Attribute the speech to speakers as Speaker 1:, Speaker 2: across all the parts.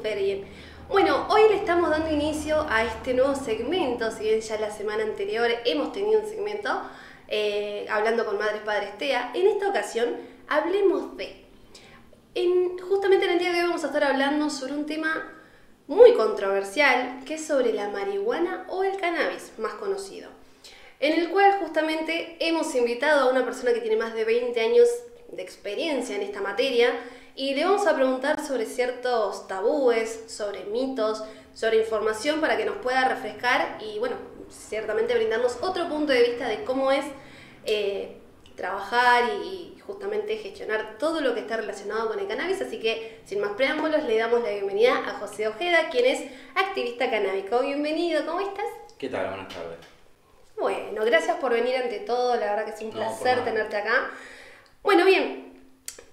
Speaker 1: súper bien. Bueno, hoy le estamos dando inicio a este nuevo segmento, si bien ya la semana anterior hemos tenido un segmento hablando con Madres Padres TEA. En esta ocasión hablemos de... justamente en el día de hoy vamos a estar hablando sobre un tema muy controversial, que es sobre la marihuana o el cannabis, más conocido. En el cual justamente hemos invitado a una persona que tiene más de 20 años de experiencia en esta materia y le vamos a preguntar sobre ciertos tabúes, sobre mitos, sobre información para que nos pueda refrescar y bueno, ciertamente brindarnos otro punto de vista de cómo es trabajar y justamente gestionar todo lo que está relacionado con el cannabis. Así que sin más preámbulos le damos la bienvenida a José Ojeda, quien es activista canábico. Bienvenido, ¿cómo estás?
Speaker 2: ¿Qué tal? Buenas tardes.
Speaker 1: Bueno, gracias por venir ante todo, la verdad que es un placer tenerte acá. Bueno, bien,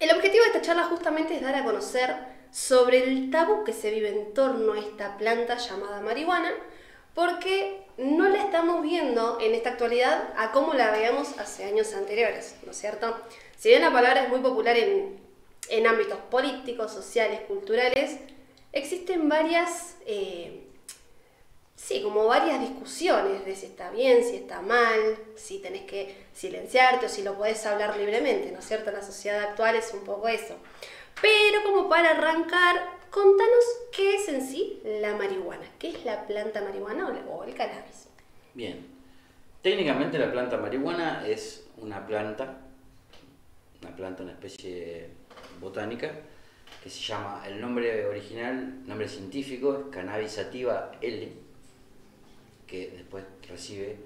Speaker 1: el objetivo de esta charla justamente es dar a conocer sobre el tabú que se vive en torno a esta planta llamada marihuana, porque no la estamos viendo en esta actualidad a como la veíamos hace años anteriores, ¿no es cierto? Si bien la palabra es muy popular en ámbitos políticos, sociales, culturales, existen varias... como varias discusiones de si está bien, si está mal, si tenés que silenciarte o si lo podés hablar libremente, ¿no es cierto? La sociedad actual es un poco eso. Pero como para arrancar, contanos qué es en sí la marihuana. ¿Qué es la planta marihuana o el cannabis?
Speaker 2: Bien, técnicamente la planta marihuana es una planta, una especie botánica, que se llama, el nombre original, nombre científico es Cannabis sativa L, que después recibe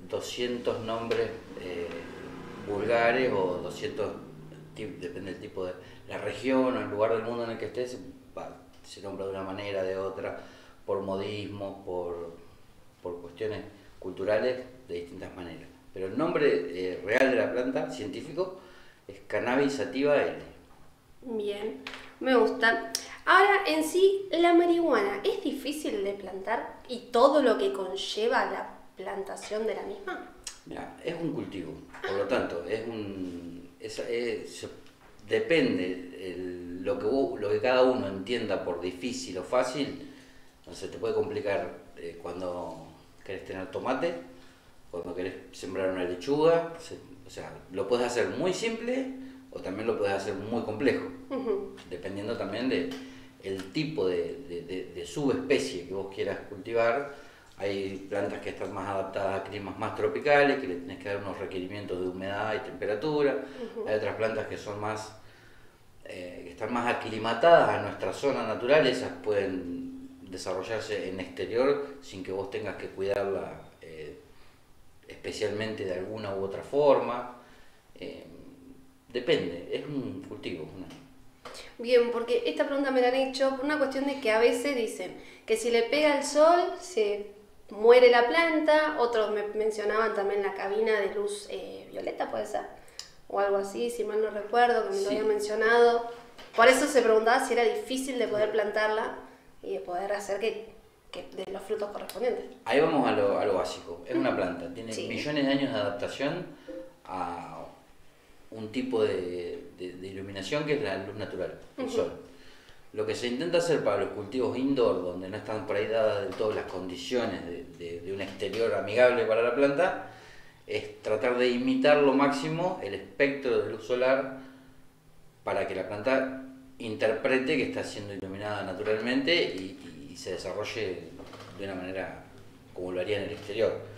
Speaker 2: 200 nombres vulgares o 200, depende del tipo de la región o el lugar del mundo en el que estés, se nombra de una manera, de otra, por modismo, por cuestiones culturales, de distintas maneras. Pero el nombre real de la planta, científico, es Cannabis sativa L.
Speaker 1: Bien, me gusta. Ahora, en sí, la marihuana, ¿es difícil de plantar y todo lo que conlleva la plantación de la misma?
Speaker 2: Mira, es un cultivo, por lo tanto, depende lo que cada uno entienda por difícil o fácil. No sé, te puede complicar cuando querés tener tomate, cuando querés sembrar una lechuga, o sea, lo puedes hacer muy simple o también lo puedes hacer muy complejo, dependiendo también del tipo de subespecie que vos quieras cultivar. Hay plantas que están más adaptadas a climas más tropicales, que le tenés que dar unos requerimientos de humedad y temperatura. Hay otras plantas que son más, que están más aclimatadas a nuestra zona natural, esas pueden desarrollarse en exterior sin que vos tengas que cuidarla especialmente de alguna u otra forma. Depende, es un cultivo.
Speaker 1: Bien, porque esta pregunta me la han hecho por una cuestión de que a veces dicen que si le pega el sol se muere la planta, otros me mencionaban también la cabina de luz violeta, puede ser, o algo así, si mal no recuerdo, que me lo habían mencionado. Por eso se preguntaba si era difícil de poder plantarla y de poder hacer que de los frutos correspondientes.
Speaker 2: Ahí vamos a lo básico, es una planta, tiene millones de años de adaptación a un tipo de iluminación que es la luz natural, el sol. Lo que se intenta hacer para los cultivos indoor, donde no están por ahí dadas del todo las condiciones de un exterior amigable para la planta, es tratar de imitar lo máximo el espectro de luz solar para que la planta interprete que está siendo iluminada naturalmente y se desarrolle de una manera como lo haría en el exterior.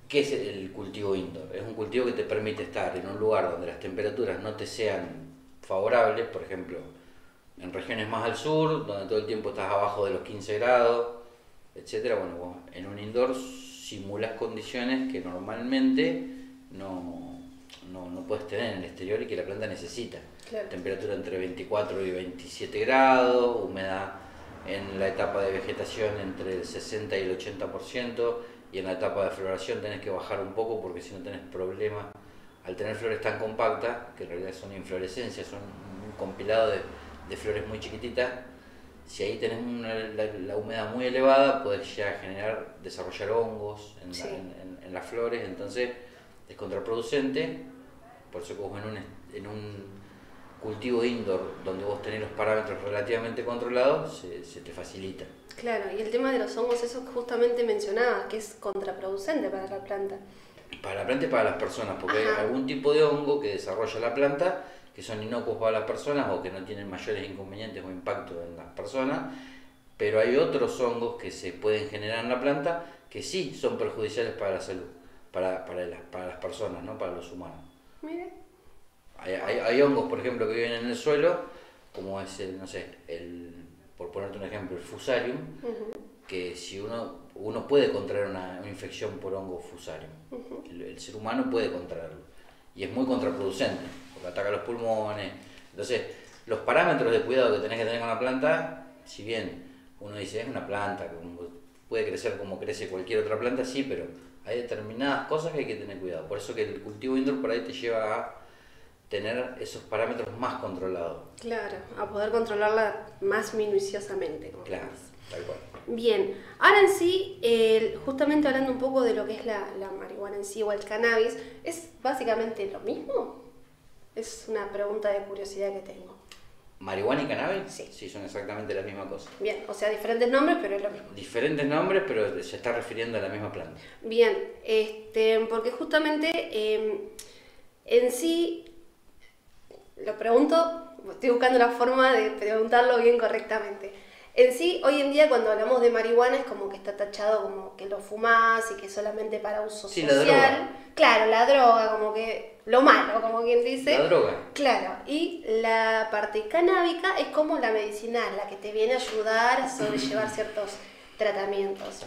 Speaker 2: ¿Qué es el cultivo indoor? Es un cultivo que te permite estar en un lugar donde las temperaturas no te sean favorables, por ejemplo, en regiones más al sur, donde todo el tiempo estás abajo de los 15 grados, etc. Bueno, vos en un indoor simulas condiciones que normalmente no puedes tener en el exterior y que la planta necesita. Claro. Temperatura entre 24 y 27 grados, humedad en la etapa de vegetación entre el 60 y el 80%, y en la etapa de floración tenés que bajar un poco porque si no tenés problemas. Al tener flores tan compactas, que en realidad son inflorescencias, son un compilado de flores muy chiquititas, si ahí tenés la humedad muy elevada, podés ya desarrollar hongos en las flores, entonces es contraproducente. Por eso que vos cultivo indoor, donde vos tenés los parámetros relativamente controlados, se te facilita.
Speaker 1: Claro, y el tema de los hongos, eso que justamente mencionabas, que es contraproducente para la planta.
Speaker 2: Para la planta y para las personas, porque
Speaker 1: Ajá.
Speaker 2: hay algún tipo de hongo que desarrolla la planta, que son inocuos para las personas o que no tienen mayores inconvenientes o impacto en las personas, pero hay otros hongos que se pueden generar en la planta que sí son perjudiciales para la salud, para las personas, ¿no? Para los humanos.
Speaker 1: Mire.
Speaker 2: Hay hongos, por ejemplo, que viven en el suelo, como es el, no sé, por ponerte un ejemplo, el Fusarium, que si uno puede contraer una infección por hongo Fusarium, el ser humano puede contraerlo, y es muy contraproducente, porque ataca los pulmones. Entonces, los parámetros de cuidado que tenés que tener con la planta, si bien uno dice es una planta, puede crecer como crece cualquier otra planta, sí, pero hay determinadas cosas que hay que tener cuidado. Por eso que el cultivo indoor por ahí te lleva a tener esos parámetros más controlados.
Speaker 1: Claro, a poder controlarla más minuciosamente.
Speaker 2: Claro, tal cual.
Speaker 1: Bien, ahora en sí, justamente hablando un poco de lo que es la marihuana en sí o el cannabis, ¿es básicamente lo mismo? Es una pregunta de curiosidad que tengo.
Speaker 2: ¿Marihuana y cannabis?
Speaker 1: Sí.
Speaker 2: Sí, son exactamente la misma cosa.
Speaker 1: Bien, o sea, diferentes nombres, pero es lo mismo.
Speaker 2: Diferentes nombres, pero se está refiriendo a la misma planta.
Speaker 1: Bien, porque justamente en sí, lo pregunto, estoy buscando la forma de preguntarlo bien correctamente. En sí, hoy en día cuando hablamos de marihuana es como que está tachado como que lo fumás y que es solamente para uso
Speaker 2: Sí,
Speaker 1: social.
Speaker 2: la droga.
Speaker 1: Claro, la droga, como que lo malo, como quien dice.
Speaker 2: La droga.
Speaker 1: Claro, y la parte canábica es como la medicinal, la que te viene a ayudar a sobrellevar ciertos tratamientos.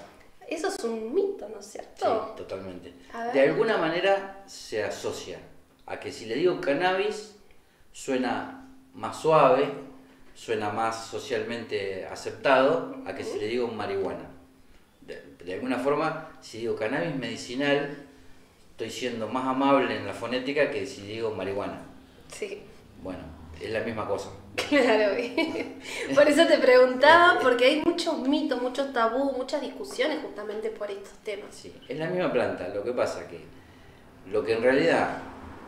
Speaker 1: Eso es un mito, ¿no es cierto?
Speaker 2: Sí, totalmente.
Speaker 1: A ver.
Speaker 2: De alguna manera se asocia a que si le digo cannabis suena más suave, suena más socialmente aceptado a que si le digo marihuana. De alguna forma, si digo cannabis medicinal, estoy siendo más amable en la fonética que si digo marihuana.
Speaker 1: Sí.
Speaker 2: Bueno, es la misma cosa.
Speaker 1: Claro, por eso te preguntaba, porque hay muchos mitos, muchos tabús, muchas discusiones justamente por estos temas.
Speaker 2: Sí, es la misma planta, lo que pasa que lo que en realidad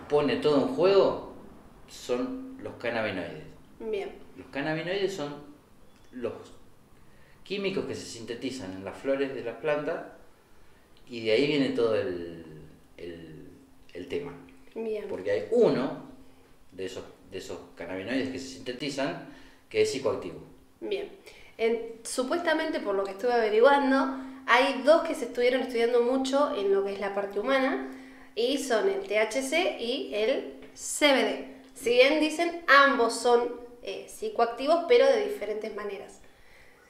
Speaker 2: pone todo en juego son los cannabinoides.
Speaker 1: Bien.
Speaker 2: Los cannabinoides son los químicos que se sintetizan en las flores de las plantas y de ahí viene todo el tema.
Speaker 1: Bien.
Speaker 2: Porque hay uno de esos cannabinoides que se sintetizan que es psicoactivo.
Speaker 1: Bien. Supuestamente, por lo que estuve averiguando, hay dos que se estuvieron estudiando mucho en lo que es la parte humana y son el THC y el CBD. Si bien dicen ambos son psicoactivos, pero de diferentes maneras.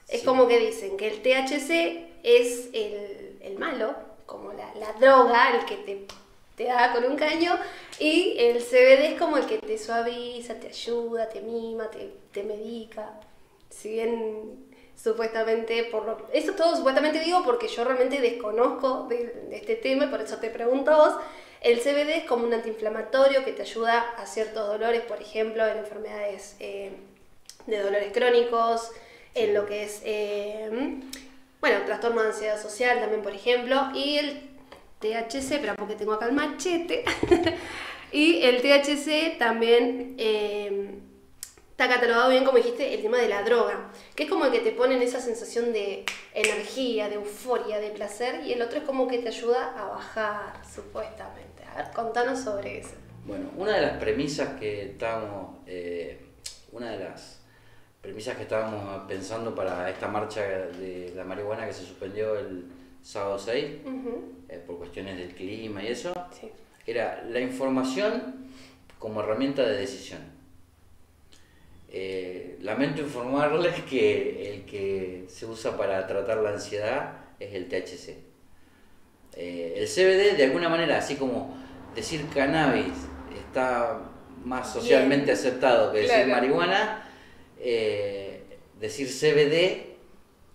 Speaker 1: Es
Speaker 2: Sí.
Speaker 1: como que dicen que el THC es el malo, como la droga, el que te da con un caño, y el CBD es como el que te suaviza, te ayuda, te mima, te medica. Si bien supuestamente, eso todo supuestamente digo porque yo realmente desconozco de este tema y por eso te pregunto a vos. El CBD es como un antiinflamatorio que te ayuda a ciertos dolores, por ejemplo, en enfermedades de dolores crónicos, en lo que es, trastorno de ansiedad social también, por ejemplo, y el THC, pero porque tengo acá el machete, y el THC también está catalogado bien, como dijiste, el tema de la droga, que es como el que te pone en esa sensación de energía, de euforia, de placer, y el otro es como que te ayuda a bajar, supuestamente. A ver, contanos sobre eso.
Speaker 2: Bueno, una de las premisas que estábamos pensando para esta marcha de la marihuana que se suspendió el sábado 6, por cuestiones del clima y eso,
Speaker 1: Sí.
Speaker 2: era la información como herramienta de decisión. Lamento informarles que el que se usa para tratar la ansiedad es el THC. El CBD, de alguna manera, así como decir cannabis está más socialmente aceptado que decir
Speaker 1: Claro.
Speaker 2: marihuana, decir CBD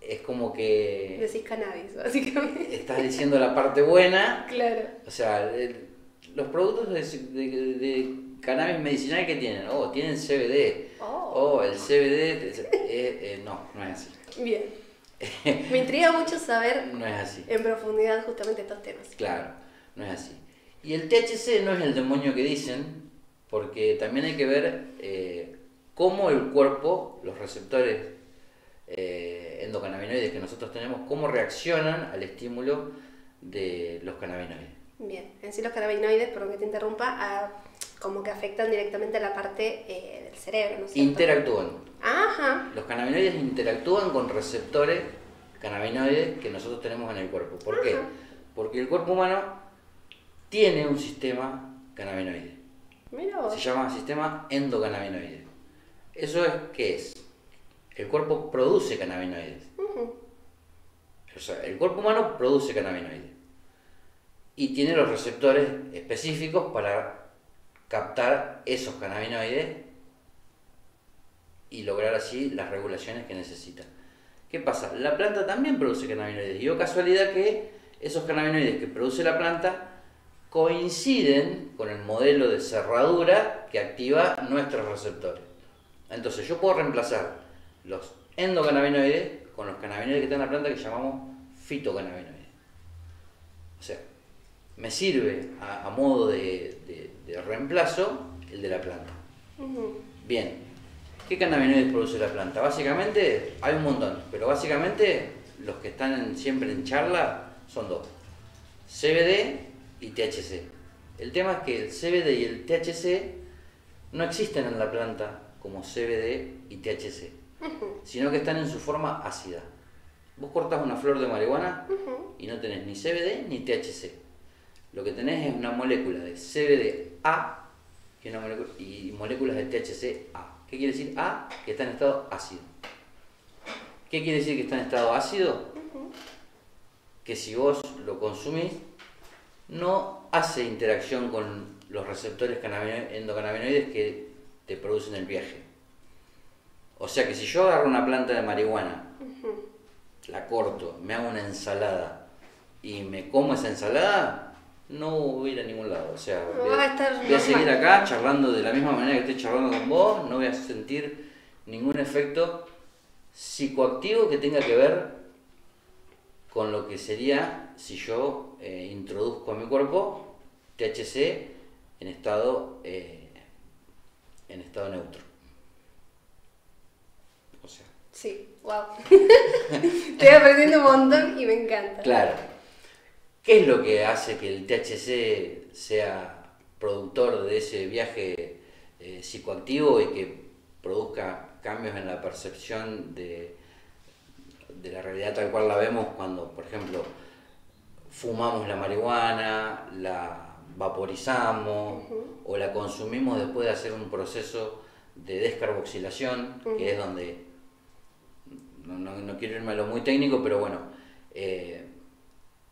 Speaker 2: es como que
Speaker 1: Decís cannabis, básicamente.
Speaker 2: estás diciendo la parte buena.
Speaker 1: Claro.
Speaker 2: O sea, los productos de cannabis medicinal que tienen, tienen CBD. El CBD, no es así.
Speaker 1: Bien. Me intriga mucho saber
Speaker 2: No es así.
Speaker 1: en profundidad justamente estos temas.
Speaker 2: Claro, no es así. Y el THC no es el demonio que dicen, porque también hay que ver cómo el cuerpo, los receptores endocannabinoides que nosotros tenemos, cómo reaccionan al estímulo de los cannabinoides.
Speaker 1: Bien, en sí los cannabinoides, perdón que te interrumpa, como que afectan directamente a la parte del cerebro, ¿no es cierto?
Speaker 2: Interactúan.
Speaker 1: Ajá.
Speaker 2: Los cannabinoides interactúan con receptores cannabinoides que nosotros tenemos en el cuerpo. ¿Por qué? Porque el cuerpo humano tiene un sistema cannabinoide.
Speaker 1: Mira vos.
Speaker 2: Se llama sistema endocannabinoide. ¿Eso es qué es? El cuerpo produce cannabinoides. O sea, el cuerpo humano produce cannabinoides. Y tiene los receptores específicos para captar esos cannabinoides y lograr así las regulaciones que necesita. ¿Qué pasa? La planta también produce cannabinoides. Y dio casualidad que esos cannabinoides que produce la planta coinciden con el modelo de cerradura que activa nuestros receptores. Entonces yo puedo reemplazar los endocannabinoides con los cannabinoides que están en la planta que llamamos fitocannabinoides. O sea, me sirve a modo de reemplazo el de la planta. Bien, ¿qué cannabinoides produce la planta? Básicamente hay un montón, pero básicamente los que están siempre en charla son dos: CBD y THC. El tema es que el CBD y el THC no existen en la planta como CBD y THC, sino que están en su forma ácida. Vos cortás una flor de marihuana y no tenés ni CBD ni THC. Lo que tenés es una molécula de CBD-A y moléculas de THC-A. ¿Qué quiere decir A? Que está en estado ácido. ¿Qué quiere decir que está en estado ácido? Que si vos lo consumís, no hace interacción con los receptores endocannabinoides que te producen el viaje. O sea que si yo agarro una planta de marihuana, la corto, me hago una ensalada y me como esa ensalada, no voy a ir a ningún lado. O sea, voy a seguir acá charlando de la misma manera que estoy charlando con vos, no voy a sentir ningún efecto psicoactivo que tenga que ver con lo que sería si yo introduzco a mi cuerpo THC en estado neutro. O sea.
Speaker 1: Sí, wow. Estoy aprendiendo un montón y me encanta.
Speaker 2: Claro. ¿Qué es lo que hace que el THC sea productor de ese viaje psicoactivo y que produzca cambios en la percepción de la realidad tal cual la vemos cuando, por ejemplo, fumamos la marihuana, la vaporizamos o la consumimos después de hacer un proceso de descarboxilación, que es donde, no quiero irme a lo muy técnico, pero bueno,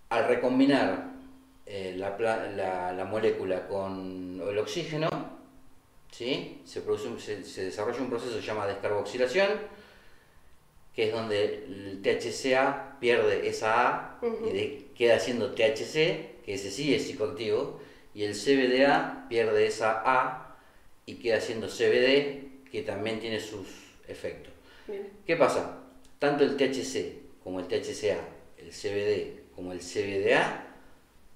Speaker 2: al recombinar la molécula con el oxígeno, ¿sí? se desarrolla un proceso que se llama descarboxilación, que es donde el THCA pierde esa A y queda siendo THC, que ese sí es psicoactivo, y el CBDA pierde esa A y queda siendo CBD, que también tiene sus efectos.
Speaker 1: Bien.
Speaker 2: ¿Qué pasa? Tanto el THC como el THCA, el CBD como el CBDA,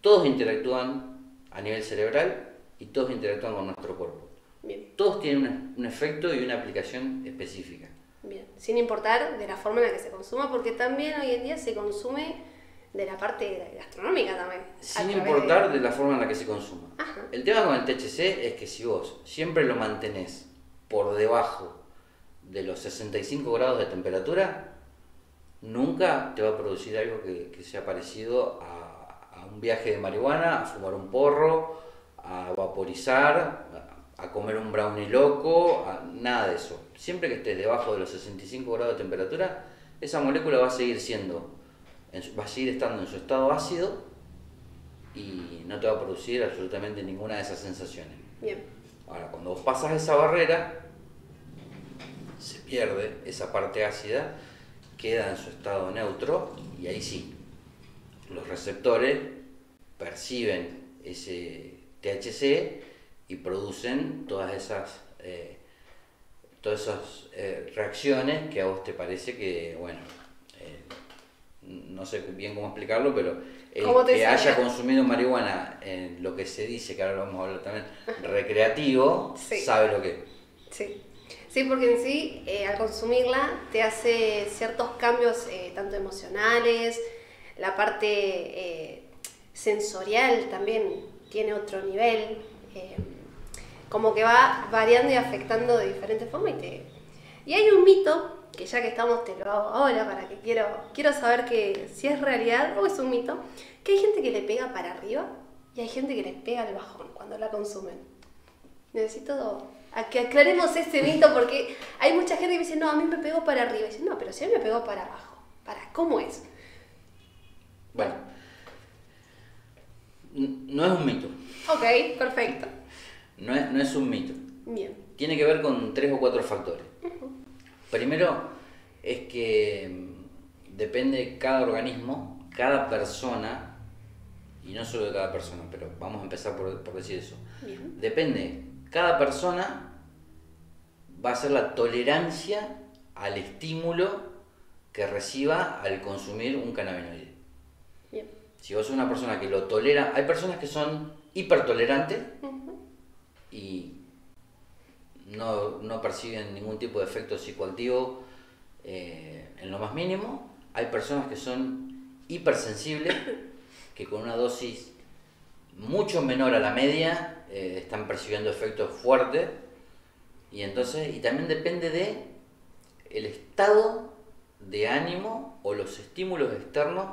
Speaker 2: todos interactúan a nivel cerebral y todos interactúan con nuestro cuerpo.
Speaker 1: Bien.
Speaker 2: Todos tienen un efecto y una aplicación específica.
Speaker 1: Bien, sin importar de la forma en la que se consuma, porque también hoy en día se consume de la parte gastronómica también.
Speaker 2: Sin importar de la forma en la que se consuma.
Speaker 1: Ajá.
Speaker 2: El tema con el THC es que si vos siempre lo mantenés por debajo de los 65 grados de temperatura, nunca te va a producir algo que sea parecido a un viaje de marihuana, a fumar un porro, a vaporizar, a comer un brownie loco, nada de eso. Siempre que estés debajo de los 65 grados de temperatura, esa molécula va a seguir estando en su estado ácido y no te va a producir absolutamente ninguna de esas sensaciones.
Speaker 1: Bien.
Speaker 2: Ahora, cuando vos pasas esa barrera, se pierde esa parte ácida, queda en su estado neutro y ahí sí, los receptores perciben ese THC y producen todas esas reacciones que a vos te parece que, bueno, no sé bien cómo explicarlo, pero
Speaker 1: que
Speaker 2: haya consumido marihuana en lo que se dice, que ahora lo vamos a hablar también, recreativo,
Speaker 1: sí.
Speaker 2: sabe lo que es.
Speaker 1: Sí. Sí, porque en sí, al consumirla, te hace ciertos cambios, tanto emocionales, la parte sensorial también tiene otro nivel, como que va variando y afectando de diferentes formas. Y hay un mito, que ya que estamos te lo hago ahora, para que quiero saber que si es realidad o es un mito, que hay gente que le pega para arriba y hay gente que le pega al bajón cuando la consumen. Necesito a que aclaremos ese mito, porque hay mucha gente que dice, no, a mí me pegó para arriba. Y dice, no, pero si a mí me pegó para abajo. ¿Cómo es?
Speaker 2: Bueno, no es un mito.
Speaker 1: Ok, perfecto.
Speaker 2: No es un mito.
Speaker 1: Bien.
Speaker 2: Tiene que ver con 3 o 4 factores. Primero, es que depende de cada organismo, cada persona, y no solo de cada persona, pero vamos a empezar por decir eso.
Speaker 1: Bien.
Speaker 2: Depende, cada persona va a ser la tolerancia al estímulo que reciba al consumir un cannabinoide.
Speaker 1: Bien.
Speaker 2: Si vos sos una persona que lo tolera, hay personas que son hipertolerantes y no perciben ningún tipo de efecto psicoactivo en lo más mínimo. Hay personas que son hipersensibles, que con una dosis mucho menor a la media están percibiendo efectos fuertes, y también depende de el estado de ánimo o los estímulos externos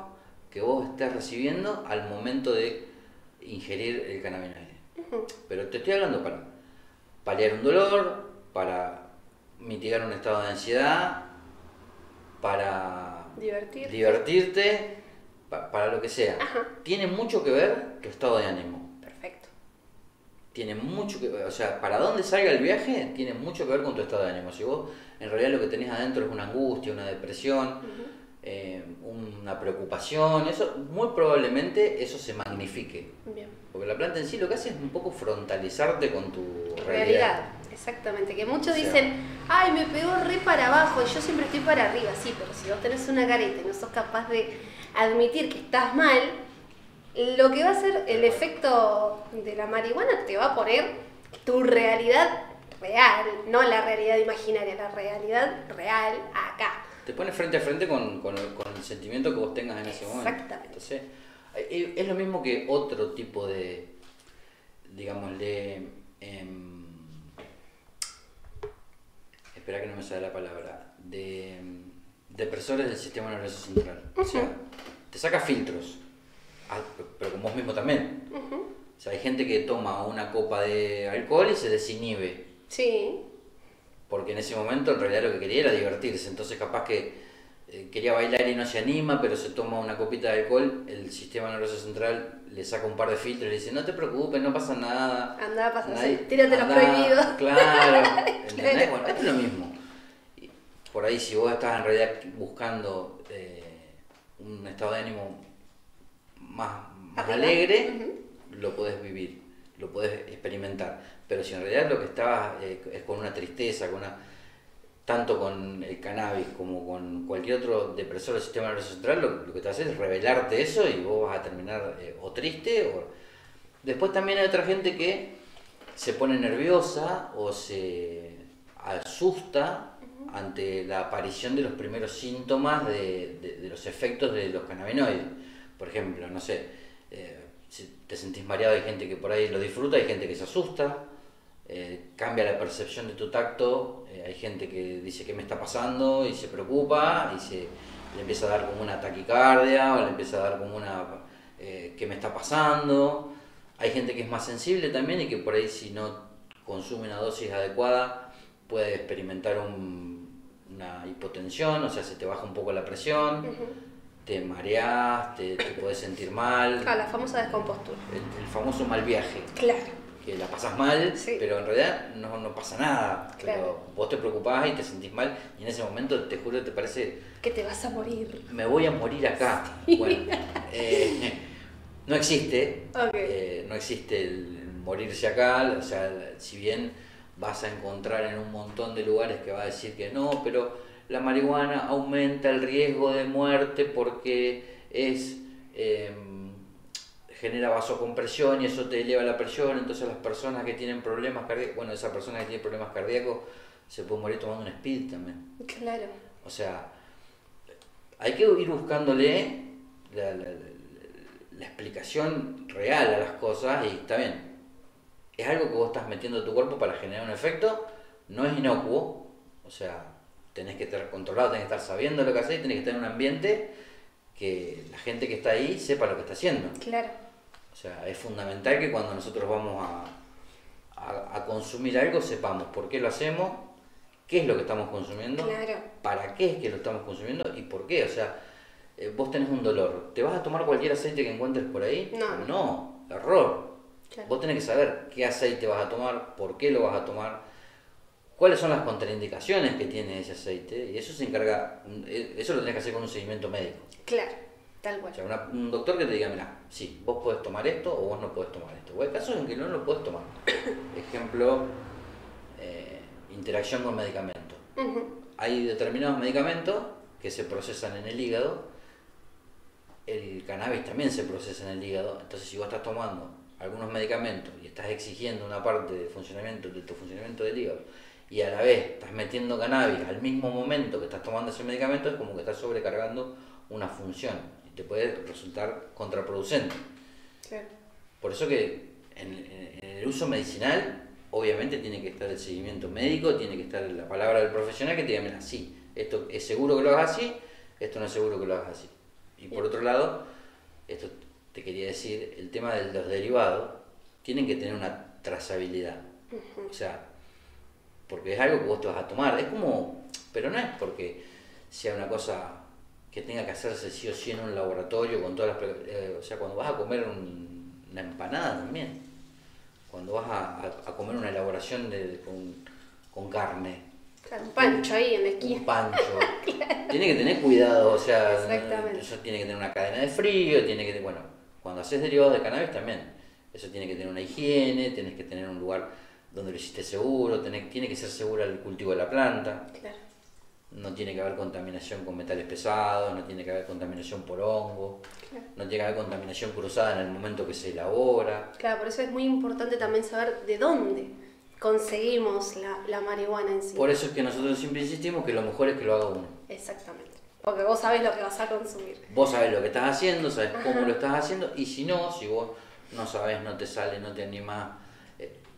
Speaker 2: que vos estés recibiendo al momento de ingerir el cannabinoide. Pero te estoy hablando para paliar un dolor, para mitigar un estado de ansiedad, para divertirte, para lo que sea.
Speaker 1: Ajá.
Speaker 2: Tiene mucho que ver tu estado de ánimo.
Speaker 1: Perfecto.
Speaker 2: Tiene mucho que ver, o sea, para dónde salga el viaje, tiene mucho que ver con tu estado de ánimo. Si vos en realidad lo que tenés adentro es una angustia, una depresión, una preocupación, eso muy probablemente eso se magnifique.
Speaker 1: Bien.
Speaker 2: Porque la planta en sí lo que hace es un poco frontalizarte con tu
Speaker 1: Realidad. Exactamente. Que muchos dicen, ay, me pegó re para abajo y yo siempre estoy para arriba. Sí, pero si vos tenés una careta y no sos capaz de admitir que estás mal, lo que va a hacer el efecto de la marihuana te va a poner tu realidad real, no la realidad imaginaria, la realidad real acá.
Speaker 2: Te pone frente a frente con el sentimiento que vos tengas en ese momento.
Speaker 1: Exactamente.
Speaker 2: Entonces, es lo mismo que otro tipo de, digámosle, espera que no me sale la palabra, de depresores del sistema nervioso central. O sea, te saca filtros, pero con vos mismo también. O sea, hay gente que toma una copa de alcohol y se desinhibe.
Speaker 1: Sí.
Speaker 2: Porque en ese momento en realidad lo que quería era divertirse, entonces capaz que quería bailar y no se anima, pero se toma una copita de alcohol, el sistema nervioso central le saca un par de filtros y le dice, no te preocupes, no pasa nada.
Speaker 1: Andá a pasar, tírate los prohibidos.
Speaker 2: Claro, ¿entendés? Bueno, esto es lo mismo. Por ahí si vos estás en realidad buscando un estado de ánimo más alegre, lo podés vivir, lo podés experimentar. Pero si en realidad lo que estabas es con una tristeza, tanto con el cannabis como con cualquier otro depresor del sistema nervioso central, lo que te hace es revelarte eso y vos vas a terminar o triste. Después también hay otra gente que se pone nerviosa o se asusta ante la aparición de los primeros síntomas de los efectos de los cannabinoides. Por ejemplo, no sé, si te sentís mareado, hay gente que por ahí lo disfruta, hay gente que se asusta. Cambia la percepción de tu tacto, hay gente que dice qué me está pasando y se preocupa y le empieza a dar como una taquicardia o le empieza a dar como una qué me está pasando. Hay gente que es más sensible también y que por ahí si no consume una dosis adecuada puede experimentar una hipotensión, o sea, se te baja un poco la presión, te mareás, te podés sentir mal.
Speaker 1: La famosa descompostura.
Speaker 2: El famoso mal viaje.
Speaker 1: Claro.
Speaker 2: Que la pasás mal,
Speaker 1: sí,
Speaker 2: pero en realidad no pasa nada.
Speaker 1: Claro.
Speaker 2: Pero vos te preocupás y te sentís mal y en ese momento te juro que te parece...
Speaker 1: que te vas a morir.
Speaker 2: Me voy a morir acá. Sí. Bueno, no existe.
Speaker 1: Okay.
Speaker 2: No existe el morirse acá. O sea, si bien vas a encontrar en un montón de lugares que va a decir que no, pero la marihuana aumenta el riesgo de muerte porque genera vasocompresión y eso te eleva la presión, entonces las personas que tienen problemas cardíacos, bueno, esa persona que tiene problemas cardíacos se puede morir tomando un speed también.
Speaker 1: Claro.
Speaker 2: O sea, hay que ir buscándole la explicación real a las cosas y está bien. Es algo que vos estás metiendo a tu cuerpo para generar un efecto, no es inocuo, o sea, tenés que estar controlado, tenés que estar sabiendo lo que haces y tenés que estar en un ambiente que la gente que está ahí sepa lo que está haciendo.
Speaker 1: Claro.
Speaker 2: O sea, es fundamental que cuando nosotros vamos a consumir algo sepamos por qué lo hacemos, qué es lo que estamos consumiendo,
Speaker 1: claro,
Speaker 2: para qué es que lo estamos consumiendo y por qué. O sea, vos tenés un dolor, ¿te vas a tomar cualquier aceite que encuentres por ahí? No, error. Claro. Vos tenés que saber qué aceite vas a tomar, por qué lo vas a tomar, cuáles son las contraindicaciones que tiene ese aceite y eso eso lo tenés que hacer con un seguimiento médico.
Speaker 1: Claro, tal cual.
Speaker 2: O sea, un doctor que te diga, mira, sí, vos podés tomar esto o vos no podés tomar esto. O hay casos en que no lo podés tomar. Ejemplo, interacción con medicamentos. Hay determinados medicamentos que se procesan en el hígado, el cannabis también se procesa en el hígado, entonces si vos estás tomando algunos medicamentos y estás exigiendo una parte de tu funcionamiento del hígado y a la vez estás metiendo cannabis al mismo momento que estás tomando ese medicamento, es como que estás sobrecargando una función y te puede resultar contraproducente.
Speaker 1: Sí.
Speaker 2: Por eso que en el uso medicinal obviamente tiene que estar el seguimiento médico, tiene que estar la palabra del profesional que te diga, mira, sí, esto es seguro que lo hagas así, esto no es seguro que lo hagas así. Y por otro lado, esto te quería decir, el tema de los derivados tienen que tener una trazabilidad. O sea, porque es algo que vos te vas a tomar, es como, pero no es porque sea una cosa que tenga que hacerse sí o sí en un laboratorio con todas las... o sea, cuando vas a comer una empanada también, cuando vas a comer una elaboración con carne.
Speaker 1: Claro, un pancho ahí en la esquina.
Speaker 2: Un pancho. Claro. Tiene que tener cuidado, o sea,
Speaker 1: eso
Speaker 2: tiene que tener una cadena de frío, tiene que, bueno, cuando haces derivados de cannabis también, eso tiene que tener una higiene, tienes que tener un lugar donde lo hiciste seguro, tiene que ser seguro el cultivo de la planta.
Speaker 1: Claro.
Speaker 2: No tiene que haber contaminación con metales pesados, no tiene que haber contaminación por hongo, claro. No tiene que haber contaminación cruzada en el momento que se elabora.
Speaker 1: Claro, por eso es muy importante también saber de dónde conseguimos la marihuana en sí.
Speaker 2: Por eso es que nosotros siempre insistimos que lo mejor es que lo haga uno.
Speaker 1: Exactamente. Porque vos sabés lo que vas a consumir.
Speaker 2: Vos sabés lo que estás haciendo, sabés cómo lo estás haciendo, y si no, si vos no sabés, no te sale, no te animás,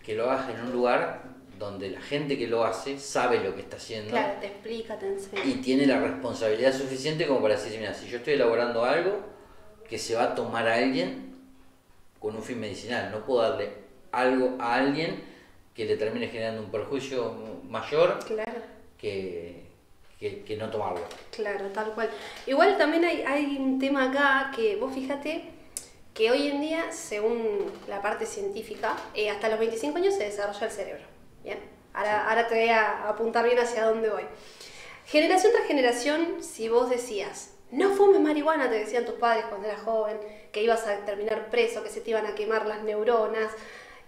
Speaker 2: que lo hagas en un lugar donde la gente que lo hace sabe lo que está haciendo.
Speaker 1: Claro, te explica, te enseña.
Speaker 2: Y tiene la responsabilidad suficiente como para decir, mira, si yo estoy elaborando algo que se va a tomar a alguien con un fin medicinal, no puedo darle algo a alguien que le termine generando un perjuicio mayor, claro, que no tomarlo.
Speaker 1: Claro, tal cual. Igual también hay un tema acá que vos fíjate que hoy en día, según la parte científica, hasta los 25 años se desarrolla el cerebro. Bien, ahora te voy a apuntar bien hacia dónde voy. Generación tras generación, si vos decías, no fumes marihuana, te decían tus padres cuando eras joven, que ibas a terminar preso, que se te iban a quemar las neuronas.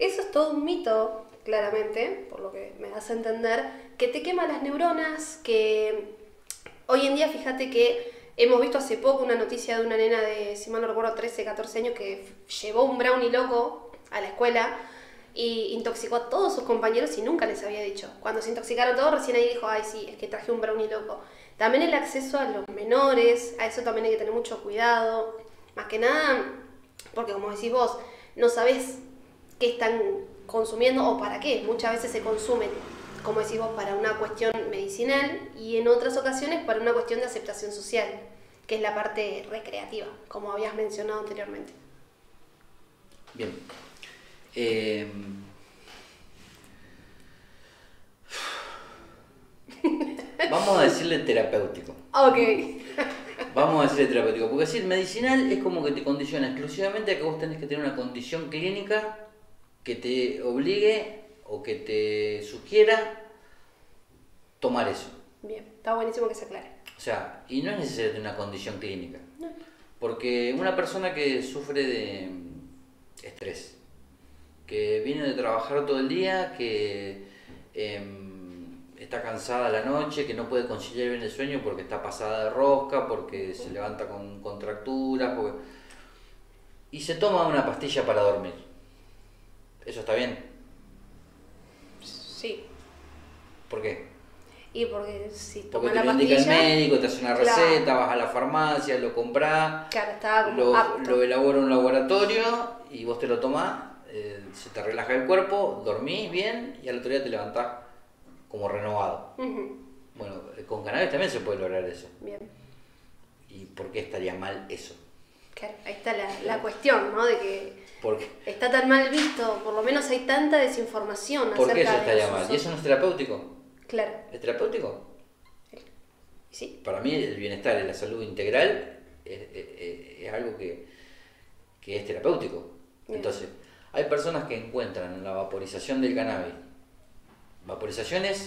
Speaker 1: Eso es todo un mito, claramente, por lo que me das a entender, que te quema las neuronas, que hoy en día, fíjate que hemos visto hace poco una noticia de una nena de, si mal no recuerdo, 13, 14 años, que llevó un brownie loco a la escuela y intoxicó a todos sus compañeros y nunca les había dicho. Cuando se intoxicaron todos, recién ahí dijo, ay sí, es que traje un brownie loco. También el acceso a los menores, a eso también hay que tener mucho cuidado. Más que nada, porque como decís vos, no sabés qué están consumiendo o para qué. Muchas veces se consumen, como decís vos, para una cuestión medicinal y en otras ocasiones para una cuestión de aceptación social, que es la parte recreativa, como habías mencionado anteriormente.
Speaker 2: Bien. Vamos a decirle terapéutico.
Speaker 1: Ok.
Speaker 2: Vamos a decirle terapéutico, porque decir medicinal es como que te condiciona exclusivamente a que vos tenés que tener una condición clínica que te obligue o que te sugiera tomar eso.
Speaker 1: Bien, está buenísimo que se aclare.
Speaker 2: O sea, y no es necesario tener una condición clínica.
Speaker 1: No.
Speaker 2: Porque una persona que sufre de estrés, que viene de trabajar todo el día, que está cansada la noche, que no puede conciliar bien el sueño porque está pasada de rosca, porque se levanta con contracturas, y se toma una pastilla para dormir. ¿Eso está bien?
Speaker 1: Sí.
Speaker 2: ¿Por qué?
Speaker 1: Y porque si
Speaker 2: Porque
Speaker 1: tomas
Speaker 2: te
Speaker 1: la
Speaker 2: lo indica el
Speaker 1: pastilla...
Speaker 2: médico, te hace una receta, vas a la farmacia, lo comprás,
Speaker 1: Claro, estaba como apto.
Speaker 2: lo elabora un laboratorio y vos te lo tomás, se te relaja el cuerpo, dormís bien y al otro día te levantás como renovado. Bueno, con cannabis también se puede lograr eso.
Speaker 1: Bien.
Speaker 2: ¿Y por qué estaría mal eso?
Speaker 1: Claro, ahí está la cuestión, ¿no? De que
Speaker 2: ¿Por qué?
Speaker 1: está tan mal visto, por lo menos hay tanta desinformación
Speaker 2: ¿Por qué eso
Speaker 1: acerca de
Speaker 2: estaría
Speaker 1: los
Speaker 2: mal?
Speaker 1: usos.
Speaker 2: ¿Y eso no es terapéutico?
Speaker 1: Claro,
Speaker 2: ¿Es terapéutico?
Speaker 1: sí.
Speaker 2: Para mí el bienestar y la salud integral es algo que es terapéutico.
Speaker 1: Bien.
Speaker 2: Entonces, hay personas que encuentran en la vaporización del cannabis. Vaporización es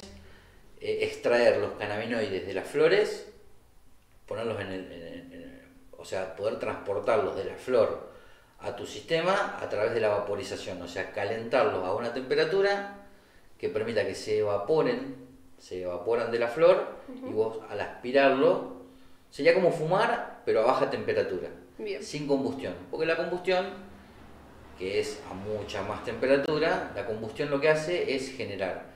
Speaker 2: extraer los cannabinoides de las flores, ponerlos o sea, poder transportarlos de la flor a tu sistema a través de la vaporización, o sea, calentarlos a una temperatura que permita que se evaporan de la flor y vos al aspirarlo, sería como fumar pero a baja temperatura,
Speaker 1: Bien.
Speaker 2: sin combustión, porque la combustión, que es a mucha más temperatura, la combustión lo que hace es generar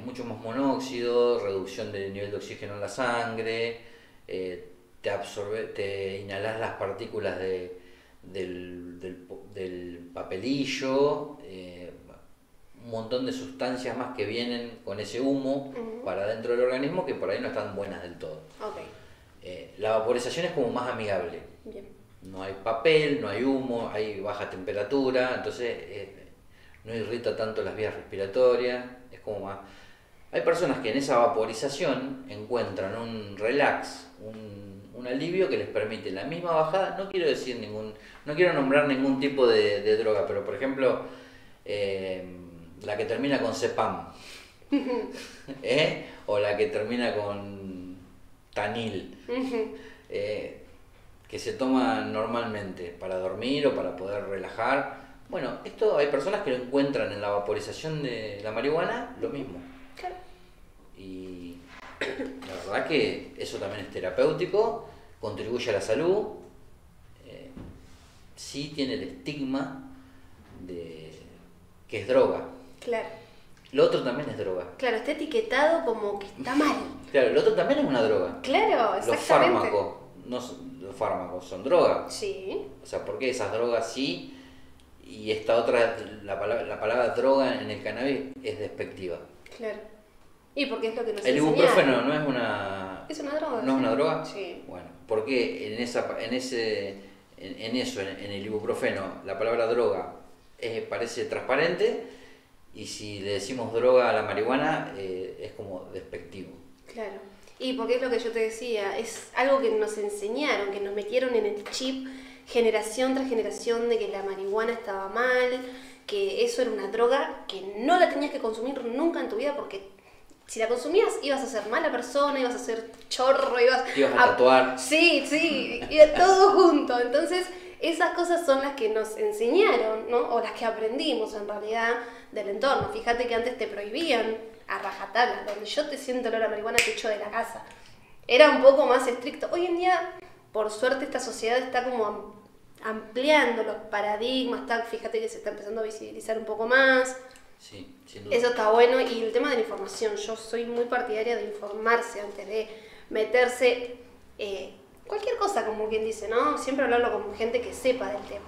Speaker 2: mucho más monóxido, reducción del nivel de oxígeno en la sangre, te inhalas las partículas del papelillo, un montón de sustancias más que vienen con ese humo para dentro del organismo que por ahí no están buenas del todo.
Speaker 1: Okay.
Speaker 2: La vaporización es como más amigable.
Speaker 1: Bien.
Speaker 2: No hay papel, no hay humo, hay baja temperatura, entonces no irrita tanto las vías respiratorias, es como más... Hay personas que en esa vaporización encuentran un relax, un alivio que les permite la misma bajada, no quiero nombrar ningún tipo de droga, pero por ejemplo, la que termina con Cepam, o la que termina con Tanil, que se toma normalmente para dormir o para poder relajar. Bueno, esto hay personas que lo encuentran en la vaporización de la marihuana, lo mismo.
Speaker 1: Claro.
Speaker 2: Y la verdad que eso también es terapéutico, contribuye a la salud, sí tiene el estigma de que es droga.
Speaker 1: Claro.
Speaker 2: Lo otro también es droga.
Speaker 1: Claro, está etiquetado como que está mal.
Speaker 2: Claro, lo otro también es una droga.
Speaker 1: Claro, exactamente.
Speaker 2: Los fármacos son drogas.
Speaker 1: Sí.
Speaker 2: O sea, ¿por qué esas drogas sí y esta otra, la palabra droga en el cannabis es despectiva?
Speaker 1: Claro. ¿Y por qué es lo que nos
Speaker 2: El
Speaker 1: enseñaron?
Speaker 2: ibuprofeno no es una...
Speaker 1: ¿Es una droga?
Speaker 2: ¿No es una droga?
Speaker 1: Sí.
Speaker 2: Bueno, ¿por qué en el ibuprofeno la palabra droga parece transparente y si le decimos droga a la marihuana es como despectivo?
Speaker 1: Claro. Y porque es lo que yo te decía, es algo que nos enseñaron, que nos metieron en el chip generación tras generación de que la marihuana estaba mal, que eso era una droga que no la tenías que consumir nunca en tu vida porque si la consumías ibas a ser mala persona, ibas a ser chorro, ibas
Speaker 2: a tatuar.
Speaker 1: Sí, iba todo junto. Entonces, esas cosas son las que nos enseñaron, ¿no? O las que aprendimos en realidad del entorno. Fíjate que antes te prohibían a rajatabla, donde yo te siento olor a marihuana te echo de la casa. Era un poco más estricto. Hoy en día, por suerte, esta sociedad está como ampliando los paradigmas, fíjate que se está empezando a visibilizar un poco más.
Speaker 2: Sí, sin duda.
Speaker 1: Eso está bueno. Y el tema de la información, yo soy muy partidaria de informarse antes de meterse cualquier cosa, como quien dice, ¿no? Siempre hablarlo con gente que sepa del tema.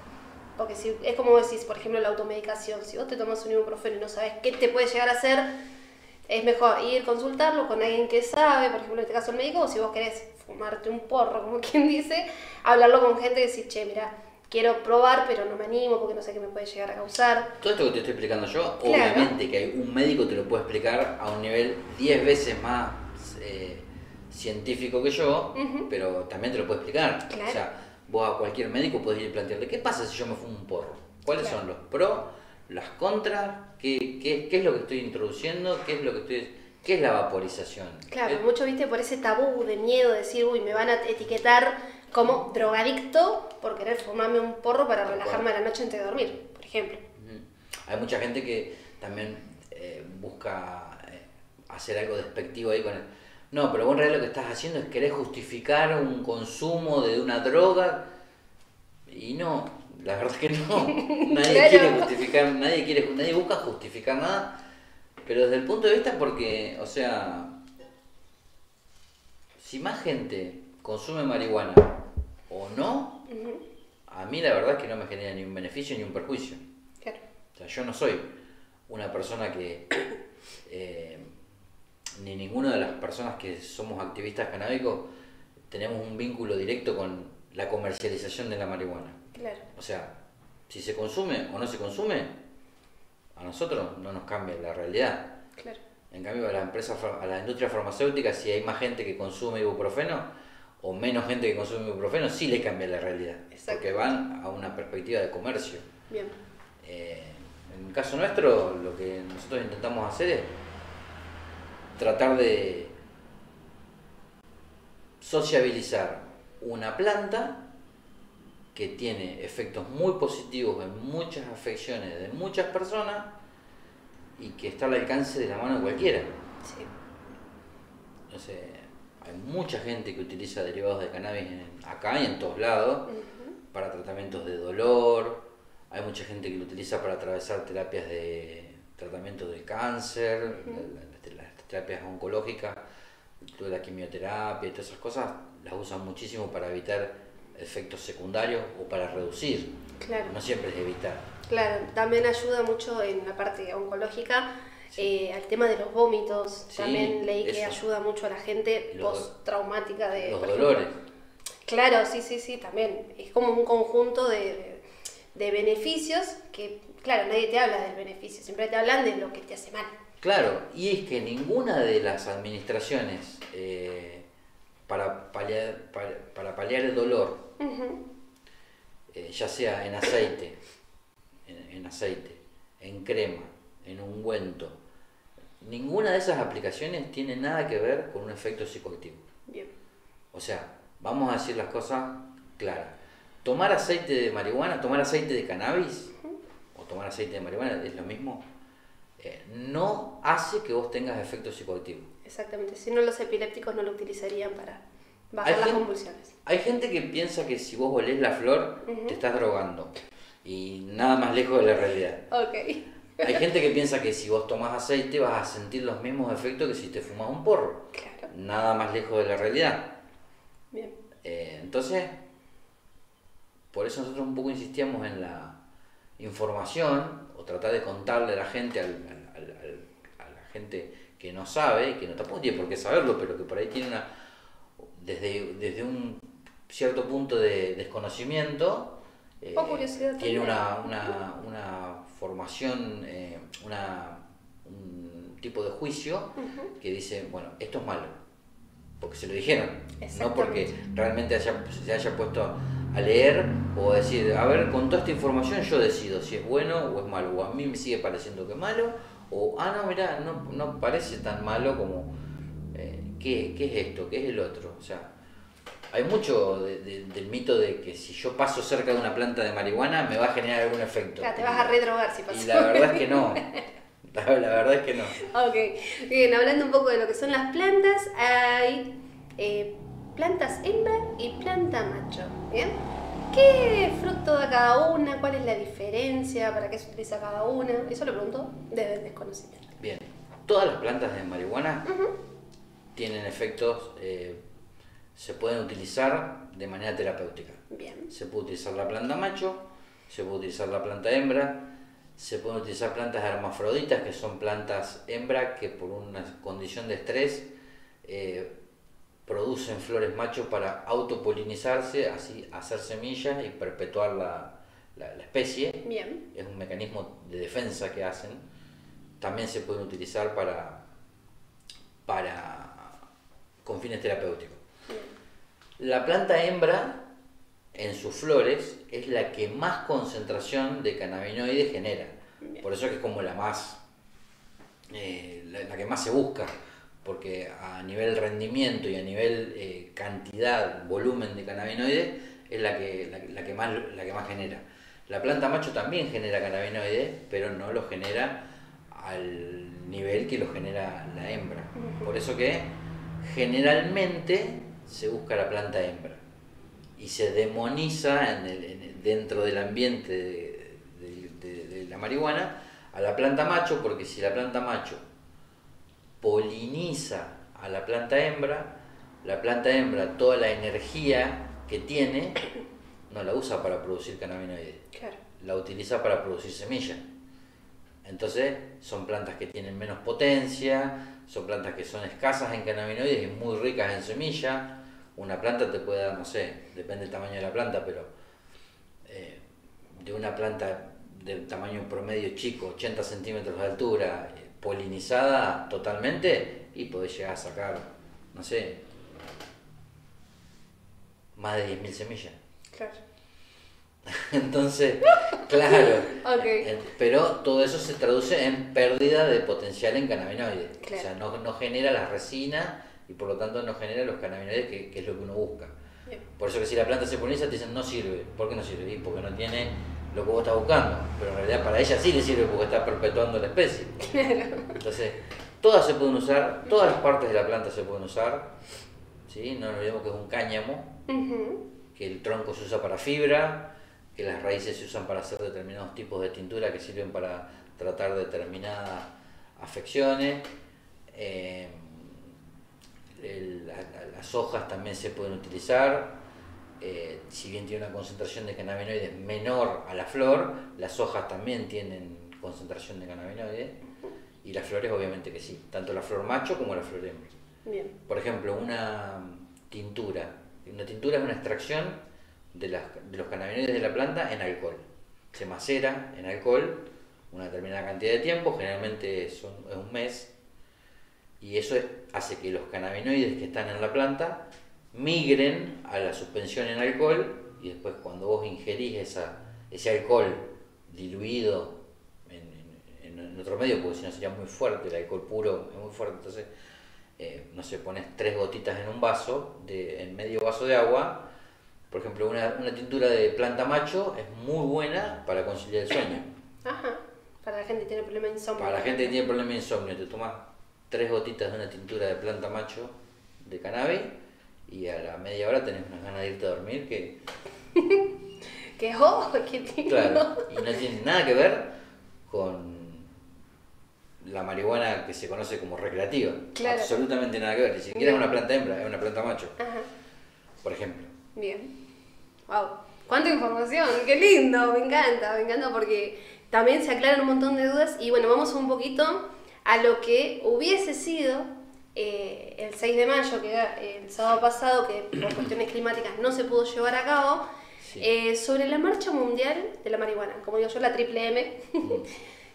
Speaker 1: Porque si, es como decís, por ejemplo, la automedicación. Si vos te tomas un ibuprofeno y no sabes qué te puede llegar a hacer, es mejor ir a consultarlo con alguien que sabe, por ejemplo, en este caso el médico, o si vos querés fumarte un porro, como quien dice, hablarlo con gente y decir, che, mira, quiero probar, pero no me animo porque no sé qué me puede llegar a causar.
Speaker 2: Todo esto que te estoy explicando yo,
Speaker 1: Claro.
Speaker 2: Obviamente que un médico te lo puede explicar a un nivel 10 veces más científico que yo, pero también te lo puede explicar.
Speaker 1: Claro.
Speaker 2: O sea, vos a cualquier médico podés ir y plantearle, ¿qué pasa si yo me fumo un porro? ¿Cuáles son los pros, las contras? ¿Qué es lo que estoy introduciendo? ¿Qué es la vaporización?
Speaker 1: Claro, mucho viste por ese tabú de miedo de decir, uy, me van a etiquetar como drogadicto por querer fumarme un porro para relajarme a la noche antes de dormir, por ejemplo.
Speaker 2: Hay mucha gente que también busca hacer algo despectivo ahí con él. No, pero vos en realidad lo que estás haciendo es querer justificar un consumo de una droga y no, la verdad es que no. Nadie
Speaker 1: Claro.
Speaker 2: quiere justificar, nadie busca justificar nada, pero desde el punto de vista porque, o sea, si más gente consume marihuana o no, a mí la verdad es que no me genera ni un beneficio ni un perjuicio.
Speaker 1: Claro.
Speaker 2: O sea, yo no soy una persona que, ni ninguna de las personas que somos activistas canábicos, tenemos un vínculo directo con la comercialización de la marihuana.
Speaker 1: Claro.
Speaker 2: O sea, si se consume o no se consume, a nosotros no nos cambia la realidad.
Speaker 1: Claro.
Speaker 2: En cambio, a la industria farmacéutica, si hay más gente que consume ibuprofeno o menos gente que consume ibuprofeno, sí le cambia la realidad. Porque van a una perspectiva de comercio.
Speaker 1: Bien.
Speaker 2: En el caso nuestro, lo que nosotros intentamos hacer es tratar de sociabilizar una planta que tiene efectos muy positivos en muchas afecciones de muchas personas y que está al alcance de la mano de cualquiera.
Speaker 1: Sí.
Speaker 2: Entonces, hay mucha gente que utiliza derivados de cannabis acá y en todos lados para tratamientos de dolor. Hay mucha gente que lo utiliza para atravesar terapias de tratamiento de cáncer, las terapias oncológicas, toda la quimioterapia y todas esas cosas las usan muchísimo para evitar efectos secundarios o para reducir.
Speaker 1: Claro.
Speaker 2: No siempre es evitar.
Speaker 1: Claro, también ayuda mucho en la parte oncológica, al tema de los vómitos.
Speaker 2: Sí,
Speaker 1: también leí que
Speaker 2: eso.
Speaker 1: ayuda mucho a la gente post-traumática de...
Speaker 2: Los
Speaker 1: por
Speaker 2: dolores.
Speaker 1: ejemplo. Claro, sí, también. Es como un conjunto de beneficios que, claro, nadie te habla del beneficio, siempre te hablan de lo que te hace mal.
Speaker 2: Claro, y es que ninguna de las administraciones para paliar el dolor, ya sea en aceite, en crema, en ungüento, ninguna de esas aplicaciones tiene nada que ver con un efecto psicoactivo.
Speaker 1: Bien.
Speaker 2: O sea, vamos a decir las cosas claras. Tomar aceite de marihuana, tomar aceite de cannabis o tomar aceite de marihuana es lo mismo. No hace que vos tengas efectos psicoactivos.
Speaker 1: Exactamente. Si no, los epilépticos no lo utilizarían para bajar las convulsiones.
Speaker 2: Hay gente que piensa que si vos olés la flor, te estás drogando. Y nada más lejos de la realidad.
Speaker 1: Ok.
Speaker 2: Hay gente que piensa que si vos tomás aceite vas a sentir los mismos efectos que si te fumas un porro.
Speaker 1: Claro.
Speaker 2: Nada más lejos de la realidad.
Speaker 1: Bien.
Speaker 2: Entonces, por eso nosotros un poco insistíamos en la información o tratar de contarle a la gente, a la gente que no sabe, que no tampoco tiene por qué saberlo, pero que por ahí tiene desde un cierto punto de desconocimiento,
Speaker 1: O curiosidad
Speaker 2: tiene
Speaker 1: también.
Speaker 2: una formación, un tipo de juicio que dice, bueno, esto es malo, porque se lo dijeron, no porque realmente se haya puesto a leer o a decir, a ver, con toda esta información yo decido si es bueno o es malo, o a mí me sigue pareciendo que es malo, o no, mirá, no parece tan malo como, ¿qué es esto? ¿Qué es el otro? O sea, hay mucho del mito de que si yo paso cerca de una planta de marihuana me va a generar algún efecto.
Speaker 1: Claro, te vas a redrogar si pasas.
Speaker 2: Y la verdad es que no. La verdad es que no.
Speaker 1: Ok, bien, hablando un poco de lo que son las plantas, hay plantas hembra y planta macho, ¿bien? ¿Qué fruto da cada una? ¿Cuál es la diferencia? ¿Para qué se utiliza cada una? Eso lo pregunto desde el desconocimiento.
Speaker 2: Bien, todas las plantas de marihuana tienen efectos, se pueden utilizar de manera terapéutica.
Speaker 1: Bien.
Speaker 2: Se puede utilizar la planta macho, se puede utilizar la planta hembra, se pueden utilizar plantas hermafroditas, que son plantas hembra que por una condición de estrés producen flores macho para autopolinizarse, así hacer semillas y perpetuar la especie.
Speaker 1: Bien.
Speaker 2: Es un mecanismo de defensa que hacen. También se pueden utilizar con fines terapéuticos. La planta hembra, en sus flores, es la que más concentración de cannabinoides genera. Por eso es que es como la que más se busca, porque a nivel rendimiento y a nivel cantidad, volumen de cannabinoides, es la que más genera. La planta macho también genera cannabinoides, pero no lo genera al nivel que lo genera la hembra. Por eso que generalmente se busca la planta hembra y se demoniza dentro del ambiente de la marihuana a la planta macho, porque si la planta macho poliniza a la planta hembra toda la energía que tiene no la usa para producir cannabinoides,
Speaker 1: claro,
Speaker 2: la utiliza para producir semillas. Entonces son plantas que tienen menos potencia, son plantas que son escasas en cannabinoides y muy ricas en semilla. Una planta te puede dar, no sé, depende del tamaño de la planta, pero de una planta del tamaño promedio chico, 80 centímetros de altura, polinizada totalmente, y podés llegar a sacar, no sé, más de 10.000 semillas.
Speaker 1: claro.
Speaker 2: Entonces, claro,
Speaker 1: Okay.
Speaker 2: pero todo eso se traduce en pérdida de potencial en cannabinoides.
Speaker 1: Claro.
Speaker 2: O sea, no genera la resina y por lo tanto no genera los cannabinoides que es lo que uno busca.
Speaker 1: Bien.
Speaker 2: Por eso que si la planta se poliniza te dicen no sirve. ¿Por qué no sirve? Y porque no tiene lo que vos estás buscando. Pero en realidad para ella sí le sirve porque está perpetuando la especie.
Speaker 1: Claro.
Speaker 2: Entonces, todas se pueden usar, todas las partes de la planta se pueden usar. ¿Sí? No nos olvidemos que es un cáñamo, que el tronco se usa para fibra, que las raíces se usan para hacer determinados tipos de tintura que sirven para tratar determinadas afecciones. Las hojas también se pueden utilizar, si bien tiene una concentración de cannabinoides menor a la flor, las hojas también tienen concentración de cannabinoides y las flores obviamente que sí, tanto la flor macho como la flor hembra.
Speaker 1: Bien.
Speaker 2: Por ejemplo, una tintura es una extracción de los cannabinoides de la planta en alcohol. Se macera en alcohol una determinada cantidad de tiempo, generalmente es un mes, y eso hace que los cannabinoides que están en la planta migren a la suspensión en alcohol, y después cuando vos ingerís ese alcohol diluido en otro medio, porque si no sería muy fuerte, el alcohol puro es muy fuerte, entonces no sé, pones 3 gotitas en un vaso, en medio vaso de agua. Por ejemplo, una tintura de planta macho es muy buena para conciliar el sueño.
Speaker 1: Ajá. Para la gente que tiene problema de insomnio.
Speaker 2: Para la gente que tiene problema de insomnio, te tomas 3 gotitas de una tintura de planta macho de cannabis y a la media hora tenés unas ganas de irte a dormir que...
Speaker 1: ¡Qué lindo!
Speaker 2: Claro, y no tiene nada que ver con la marihuana que se conoce como recreativa.
Speaker 1: Claro.
Speaker 2: Absolutamente nada que ver. Ni siquiera es una planta hembra, es una planta macho.
Speaker 1: Ajá.
Speaker 2: Por ejemplo.
Speaker 1: Bien. Wow. ¡Cuánta información! ¡Qué lindo! Me encanta porque también se aclaran un montón de dudas y bueno, vamos un poquito a lo que hubiese sido el 6 de mayo, que era el sábado pasado, que por cuestiones climáticas no se pudo llevar a cabo, sí. Sobre la Marcha Mundial de la Marihuana, como digo yo, la Triple M,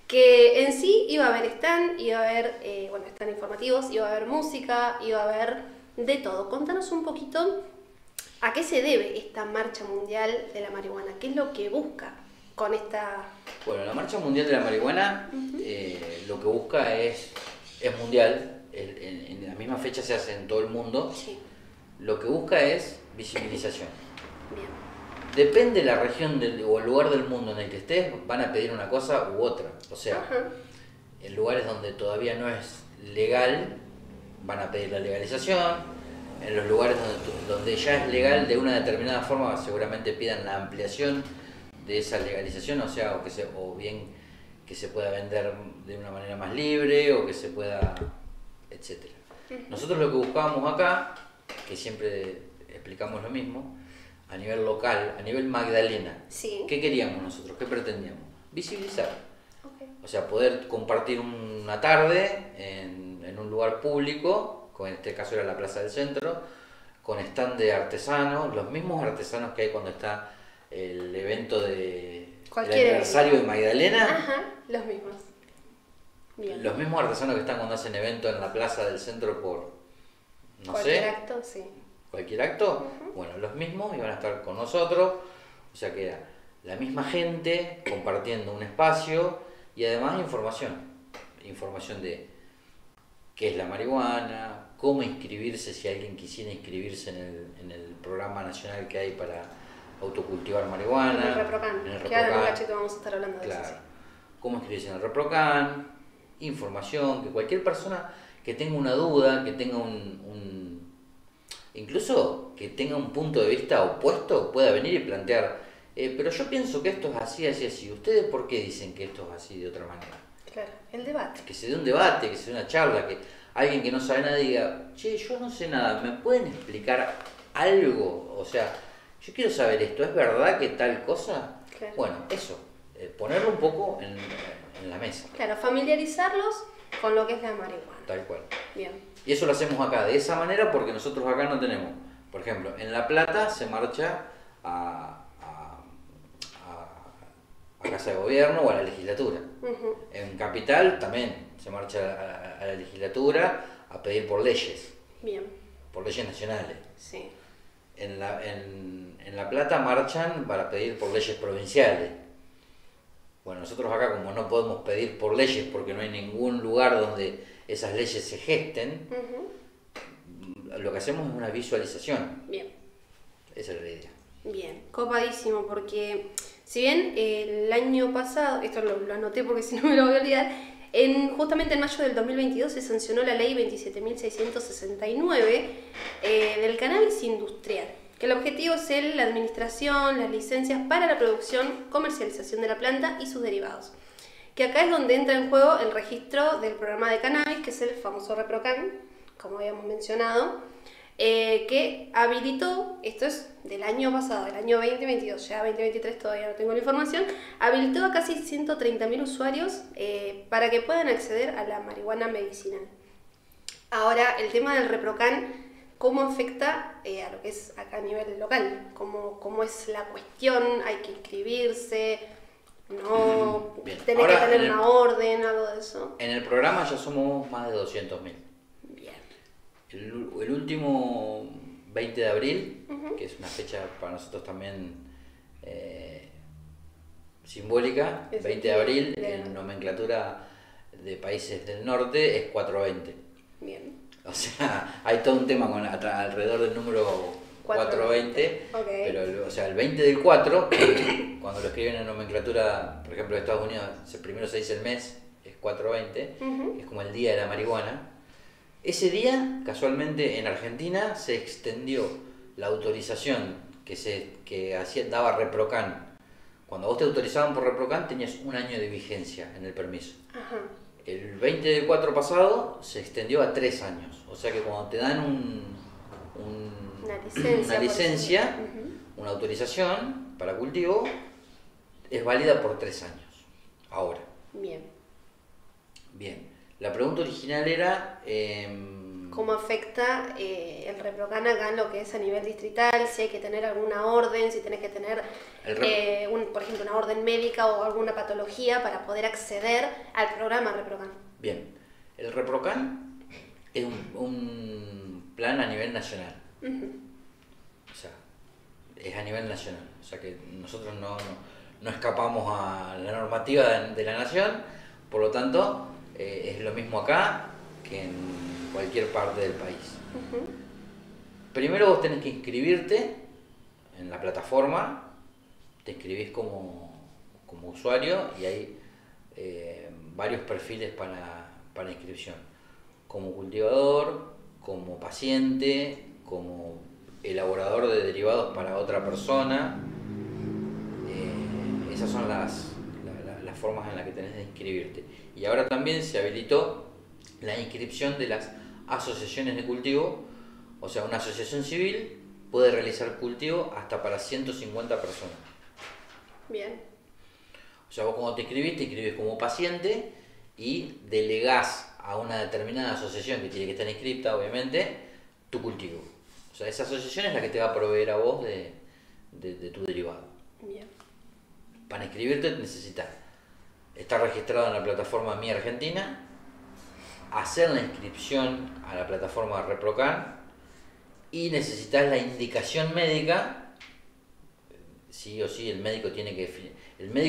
Speaker 1: que en sí iba a haber stand, iba a haber, stand informativos, iba a haber música, iba a haber de todo. Contanos un poquito a qué se debe esta Marcha Mundial de la Marihuana, qué es lo que busca con esta...
Speaker 2: Bueno, la Marcha Mundial de la Marihuana lo que busca es mundial, en la misma fecha se hace en todo el mundo, sí. Lo que busca es visibilización.
Speaker 1: Bien.
Speaker 2: Depende de la región o el lugar del mundo en el que estés, van a pedir una cosa u otra. O sea, en lugares donde todavía no es legal, van a pedir la legalización. En los lugares donde ya es legal de una determinada forma, seguramente pidan la ampliación de esa legalización, o sea, o bien que se pueda vender de una manera más libre, o que se pueda, etcétera. Nosotros lo que buscábamos acá, que siempre explicamos lo mismo, a nivel local, a nivel Magdalena,
Speaker 1: sí.
Speaker 2: ¿Qué queríamos nosotros? ¿Qué pretendíamos? Visibilizar.
Speaker 1: Okay.
Speaker 2: O sea, poder compartir una tarde en un lugar público, en este caso era la Plaza del Centro, con stand de artesanos, los mismos artesanos que hay cuando está el evento del aniversario de Magdalena.
Speaker 1: Ajá, los mismos. Bien.
Speaker 2: Los mismos artesanos que están cuando hacen evento en la Plaza del Centro por,
Speaker 1: cualquier acto, sí.
Speaker 2: Cualquier acto, bueno, los mismos iban a estar con nosotros, o sea que era la misma gente compartiendo un espacio y además información de qué es la marihuana, cómo inscribirse si alguien quisiera inscribirse en el programa nacional que hay para autocultivar marihuana.
Speaker 1: En el ReproCan, que ahora en un cachito vamos a estar hablando de eso. Sí.
Speaker 2: Cómo inscribirse en el ReproCan, información, que cualquier persona que tenga una duda, que tenga incluso que tenga un punto de vista opuesto, pueda venir y plantear, pero yo pienso que esto es así, así, así. ¿Ustedes por qué dicen que esto es así de otra manera?
Speaker 1: Claro, el debate.
Speaker 2: Que se dé un debate, que se dé una charla, que alguien que no sabe nada diga, che, yo no sé nada, ¿me pueden explicar algo? O sea, yo quiero saber esto, ¿es verdad que tal cosa?
Speaker 1: Claro.
Speaker 2: Bueno, eso, ponerlo un poco en la mesa.
Speaker 1: Claro, familiarizarlos con lo que es la marihuana.
Speaker 2: Tal cual.
Speaker 1: Bien.
Speaker 2: Y eso lo hacemos acá de esa manera porque nosotros acá no tenemos. Por ejemplo, en La Plata se marcha a Casa de Gobierno o a la legislatura. En Capital también se marcha a la legislatura a pedir por leyes.
Speaker 1: Bien.
Speaker 2: Por leyes nacionales.
Speaker 1: Sí.
Speaker 2: En La Plata marchan para pedir por leyes provinciales. Bueno, nosotros acá como no podemos pedir por leyes porque no hay ningún lugar donde esas leyes se gesten, lo que hacemos es una visualización.
Speaker 1: Bien.
Speaker 2: Esa es la idea.
Speaker 1: Bien, copadísimo, porque si bien el año pasado, esto lo anoté porque si no me lo voy a olvidar, justamente en mayo del 2022 se sancionó la ley 27.669 del cannabis industrial, que el objetivo es la administración, las licencias para la producción, comercialización de la planta y sus derivados. Que acá es donde entra en juego el registro del programa de cannabis, que es el famoso ReproCan, como habíamos mencionado, que habilitó, esto es del año pasado, del año 2022, ya 2023 todavía no tengo la información, habilitó a casi 130.000 usuarios para que puedan acceder a la marihuana medicinal. Ahora, el tema del ReproCan, ¿cómo afecta a lo que es acá a nivel local? ¿Cómo es la cuestión? ¿Hay que inscribirse? ¿No? ¿Tenés que tener una orden, algo de eso?
Speaker 2: En el programa ya somos más de 200.000.
Speaker 1: Bien.
Speaker 2: El último 20 de abril, que es una fecha para nosotros también simbólica, 20 de abril, en nomenclatura de países del norte es 420.
Speaker 1: Bien.
Speaker 2: O sea, hay todo un tema alrededor del número 420,
Speaker 1: okay.
Speaker 2: Pero o sea, el 20 del 4, cuando lo escriben en nomenclatura, por ejemplo, de Estados Unidos, primero se dice el mes, es 420, que es como el día de la marihuana. Ese día, casualmente, en Argentina se extendió la autorización que daba ReproCan. Cuando vos te autorizaban por ReproCan tenías un año de vigencia en el permiso.
Speaker 1: Ajá.
Speaker 2: El 20 del 4 pasado se extendió a 3 años. O sea que cuando te dan una licencia, una autorización para cultivo, es válida por 3 años. Ahora. Bien. La pregunta original era...
Speaker 1: ¿cómo afecta el ReproCan acá en lo que es a nivel distrital? Si hay que tener alguna orden, si tenés que tener, por ejemplo, una orden médica o alguna patología para poder acceder al programa ReproCan.
Speaker 2: Bien, el ReproCan es un plan a nivel nacional. O sea, es a nivel nacional. O sea que nosotros no escapamos a la normativa de la nación, por lo tanto, es lo mismo acá que en cualquier parte del país. Primero vos tenés que inscribirte en la plataforma, te inscribís como usuario y hay varios perfiles para inscripción, como cultivador, como paciente, como elaborador de derivados para otra persona. Esas son las formas en las que tenés de inscribirte. Y ahora también se habilitó la inscripción de las asociaciones de cultivo, o sea, una asociación civil puede realizar cultivo hasta para 150 personas.
Speaker 1: Bien.
Speaker 2: O sea, vos cuando te inscribís como paciente y delegás a una determinada asociación que tiene que estar inscripta, obviamente, tu cultivo. O sea, esa asociación es la que te va a proveer a vos de tu derivado.
Speaker 1: Bien.
Speaker 2: Para inscribirte necesitas estar registrado en la plataforma Mi Argentina, hacer la inscripción a la plataforma ReproCan y necesitas la indicación médica. Sí o sí, el médico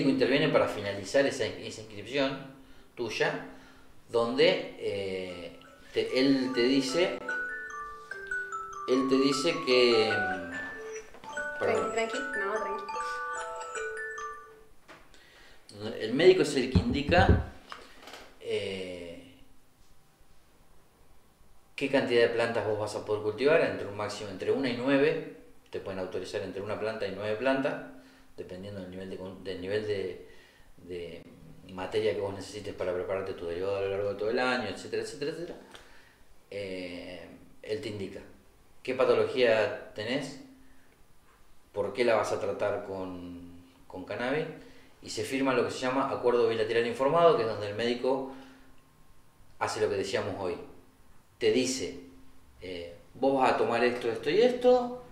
Speaker 2: interviene para finalizar esa inscripción tuya, donde él te dice que...
Speaker 1: Tranqui.
Speaker 2: El médico es el que indica qué cantidad de plantas vos vas a poder cultivar, entre un máximo entre 1 y 9, te pueden autorizar entre una planta y 9 plantas, dependiendo del nivel de materia que vos necesites para prepararte tu derivado a lo largo de todo el año, etcétera, etcétera, etcétera. Él te indica qué patología tenés, por qué la vas a tratar con cannabis, y se firma lo que se llama acuerdo bilateral informado, que es donde el médico hace lo que decíamos hoy. Te dice, vos vas a tomar esto, esto y esto,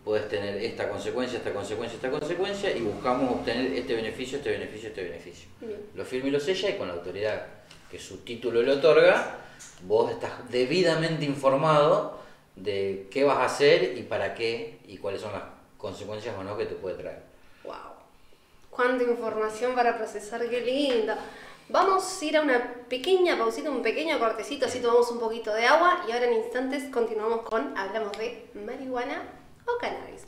Speaker 2: podés tener esta consecuencia, esta consecuencia, esta consecuencia, y buscamos obtener este beneficio, este beneficio, este beneficio. Bien. Lo firma y lo sella, y con la autoridad que su título le otorga, vos estás debidamente informado de qué vas a hacer y para qué, y cuáles son las consecuencias o no que te puede traer.
Speaker 1: ¡Wow! ¡Cuánta información para procesar! ¡Qué lindo! Vamos a ir a una pequeña pausita, un pequeño cortecito, así tomamos un poquito de agua, y ahora en instantes continuamos con hablamos de marihuana o cannabis.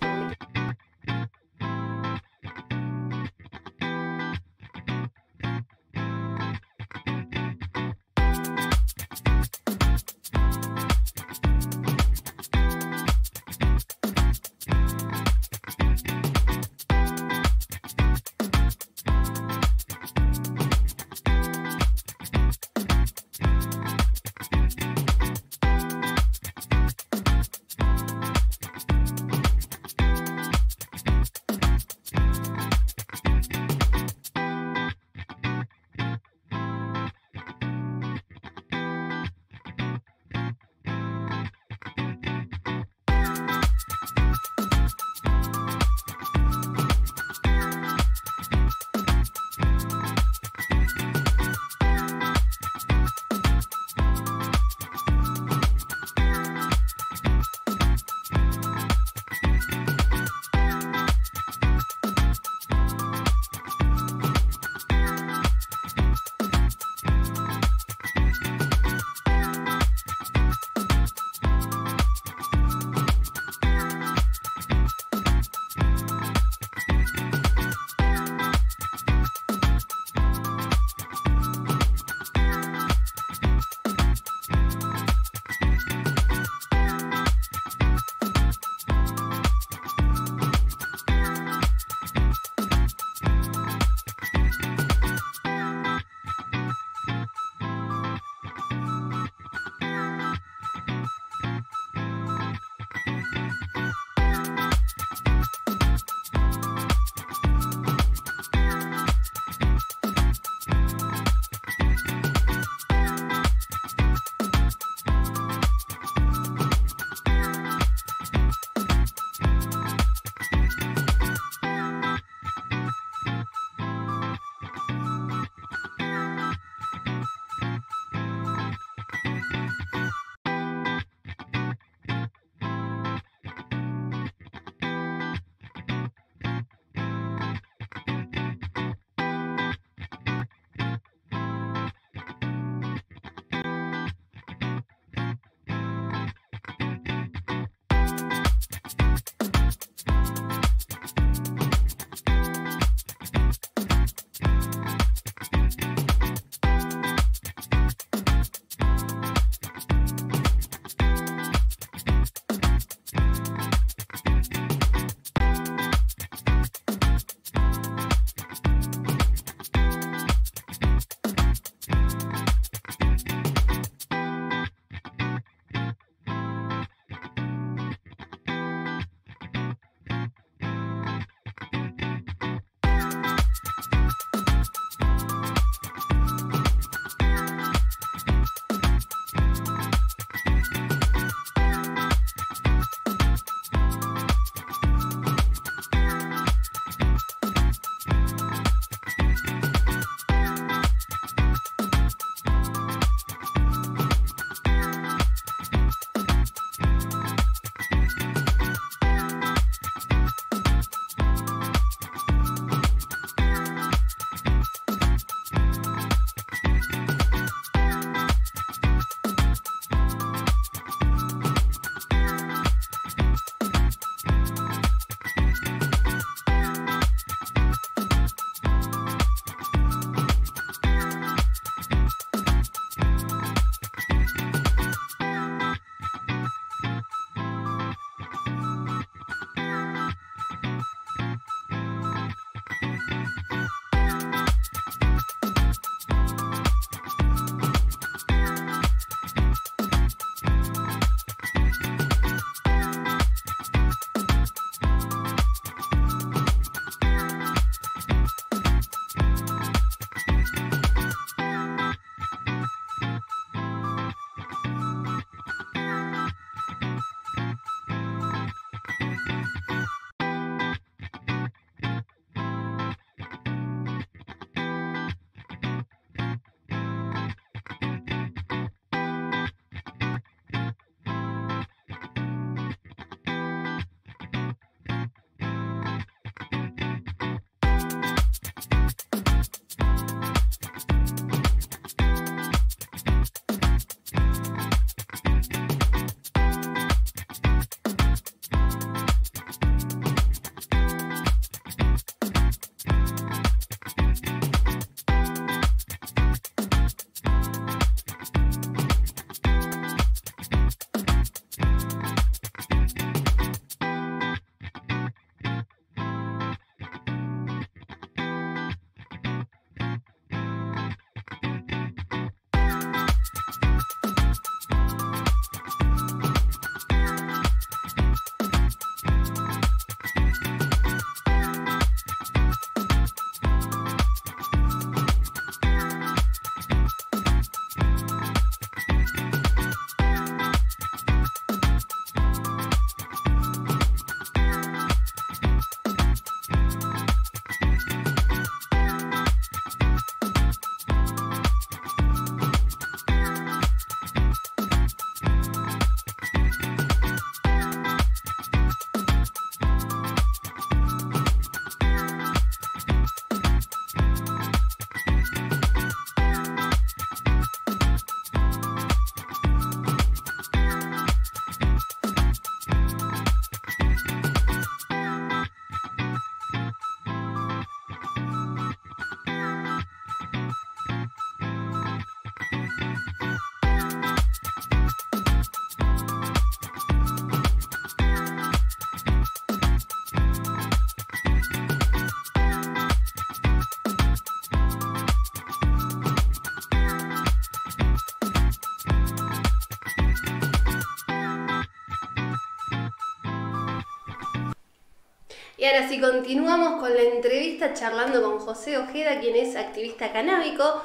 Speaker 1: Y ahora sí, continuamos con la entrevista charlando con José Ojeda, quien es activista canábico.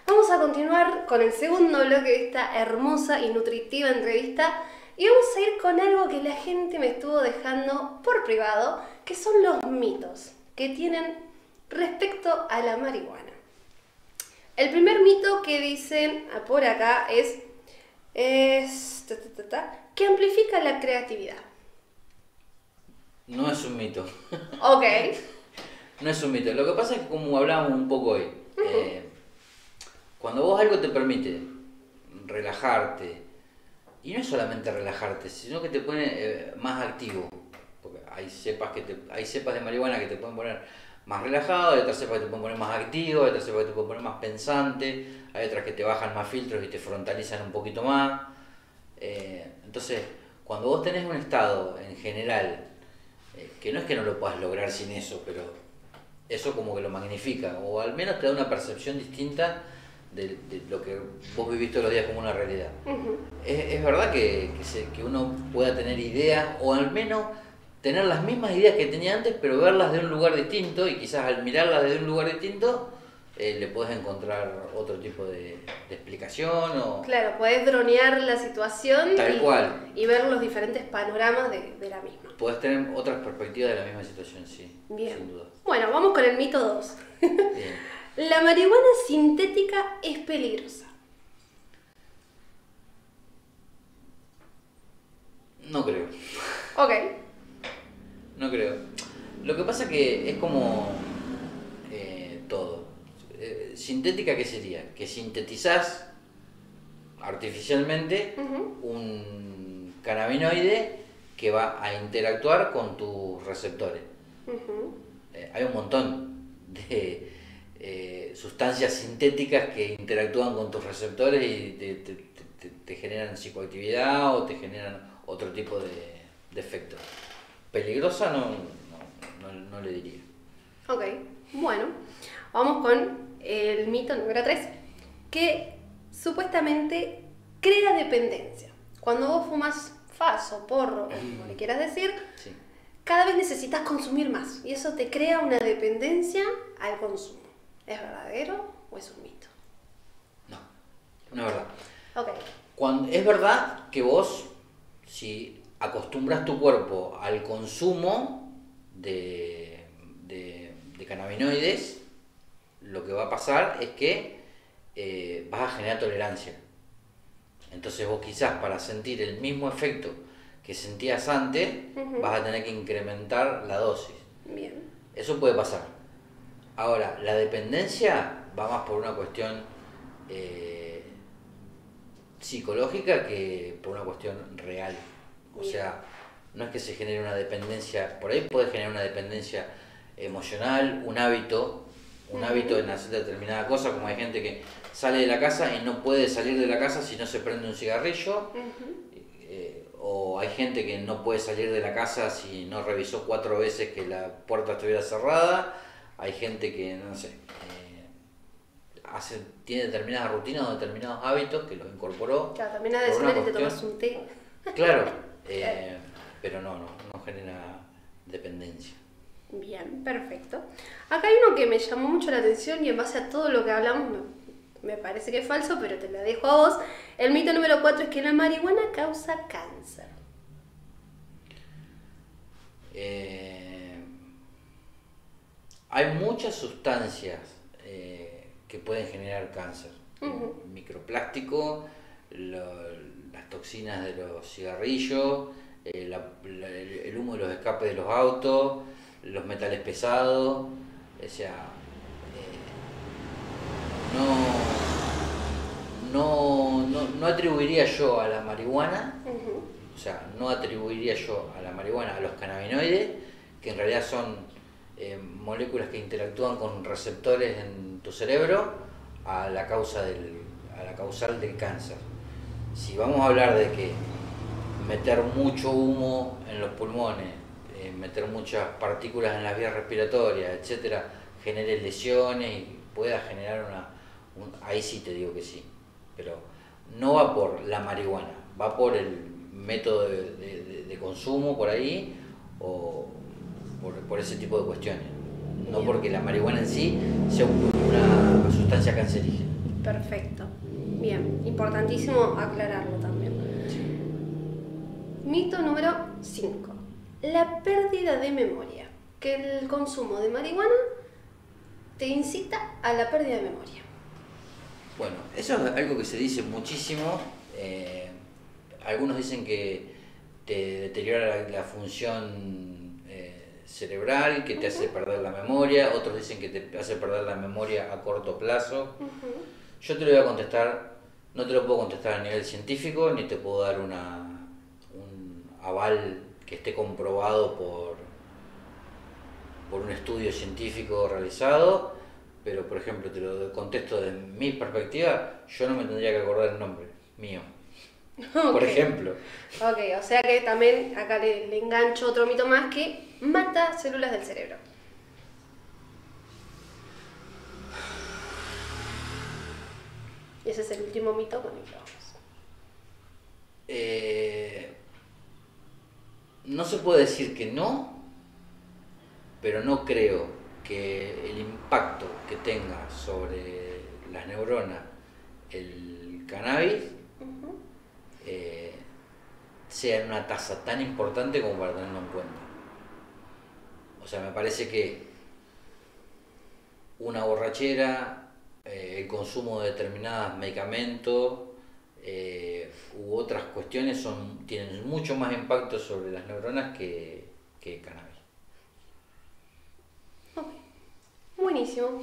Speaker 1: Vamos a continuar con el segundo bloque de esta hermosa y nutritiva entrevista y vamos a ir con algo que la gente me estuvo dejando por privado, que son los mitos que tienen respecto a la marihuana. El primer mito que dicen por acá es que amplifica la creatividad.
Speaker 2: No es un mito.
Speaker 1: Ok.
Speaker 2: No es un mito. Lo que pasa es que, como hablábamos un poco hoy, cuando vos algo te permite relajarte, y no es solamente relajarte, sino que te pone más activo, porque hay cepas de marihuana que te pueden poner más relajado, hay otras cepas que te pueden poner más activo, hay otras cepas que te pueden poner más pensante, hay otras que te bajan más filtros y te frontalizan un poquito más. Entonces, cuando vos tenés un estado en general, que no es que no lo puedas lograr sin eso, pero eso como que lo magnifica, o al menos te da una percepción distinta de lo que vos vivís todos los días como una realidad. Es verdad que uno pueda tener ideas, o al menos tener las mismas ideas que tenía antes, pero verlas de un lugar distinto, y quizás al mirarlas desde un lugar distinto, le podés encontrar otro tipo de explicación.
Speaker 1: Claro, podés dronear la situación
Speaker 2: cual.
Speaker 1: Y ver los diferentes panoramas de la misma.
Speaker 2: Podés tener otras perspectivas de la misma situación, sí.
Speaker 1: Bien.
Speaker 2: Sin duda.
Speaker 1: Bueno, vamos con el mito 2.
Speaker 2: Bien.
Speaker 1: La marihuana sintética es peligrosa.
Speaker 2: No creo.
Speaker 1: Ok.
Speaker 2: No creo. Lo que pasa que es como todo. Sintética, ¿qué sería? Que sintetizás artificialmente un cannabinoide que va a interactuar con tus receptores. Hay un montón de sustancias sintéticas que interactúan con tus receptores y te generan psicoactividad o te generan otro tipo de efectos. Peligrosa no le diría.
Speaker 1: Ok, bueno, vamos con el mito número 3, que supuestamente crea dependencia. Cuando vos fumas faso, porro, como le quieras decir,
Speaker 2: sí,
Speaker 1: cada vez necesitas consumir más y eso te crea una dependencia al consumo. ¿Es verdadero o es un mito?
Speaker 2: No es verdad.
Speaker 1: Ok.
Speaker 2: Es verdad que vos, si acostumbras tu cuerpo al consumo de cannabinoides, lo que va a pasar es que vas a generar tolerancia. Entonces vos quizás para sentir el mismo efecto que sentías antes, vas a tener que incrementar la dosis.
Speaker 1: Bien.
Speaker 2: Eso puede pasar. Ahora, la dependencia va más por una cuestión psicológica que por una cuestión real. O sea, no es que se genere una dependencia, por ahí puede generar una dependencia emocional, un hábito en hacer determinada cosa, como hay gente que sale de la casa y no puede salir de la casa si no se prende un cigarrillo, o hay gente que no puede salir de la casa si no revisó 4 veces que la puerta estuviera cerrada, hay gente que, no sé, tiene determinadas rutinas o determinados hábitos que los incorporó.
Speaker 1: Claro, también a decirle que te tomas un té.
Speaker 2: Claro, pero no genera dependencia.
Speaker 1: Bien, perfecto. Acá hay uno que me llamó mucho la atención y en base a todo lo que hablamos me parece que es falso, pero te la dejo a vos. El mito número 4 es que la marihuana causa cáncer.
Speaker 2: Hay muchas sustancias que pueden generar cáncer. Microplástico, las toxinas de los cigarrillos, el humo de los escapes de los autos, los metales pesados, o sea, no atribuiría yo a la marihuana, o sea, no atribuiría yo a la marihuana a los cannabinoides, que en realidad son moléculas que interactúan con receptores en tu cerebro, a la causal del cáncer. Si vamos a hablar de que meter mucho humo en los pulmones, meter muchas partículas en las vías respiratorias, etcétera, genere lesiones y pueda generar ahí sí te digo que sí, pero no va por la marihuana, va por el método de consumo por ahí, o por ese tipo de cuestiones. No porque la marihuana en sí sea una sustancia cancerígena.
Speaker 1: Perfecto. Bien, importantísimo aclararlo también. Mito número 5. La pérdida de memoria. Que el consumo de marihuana te incita a la pérdida de memoria.
Speaker 2: Bueno, eso es algo que se dice muchísimo. Algunos dicen que te deteriora la función cerebral, que te hace perder la memoria. Otros dicen que te hace perder la memoria a corto plazo. Yo te lo voy a contestar, no te lo puedo contestar a nivel científico, ni te puedo dar un aval que esté comprobado por un estudio científico realizado, pero por ejemplo te lo contesto de mi perspectiva, yo no me tendría que acordar el nombre mío. Okay. Por ejemplo.
Speaker 1: Ok, o sea que también acá le engancho otro mito más que mata células del cerebro. Y ese es el último mito con el que vamos.
Speaker 2: No se puede decir que no, pero no creo que el impacto que tenga sobre las neuronas el cannabis sea en una tasa tan importante como para tenerlo en cuenta. O sea, me parece que una borrachera, el consumo de determinados medicamentos u otras cuestiones tienen mucho más impacto sobre las neuronas que el cannabis.
Speaker 1: Buenísimo.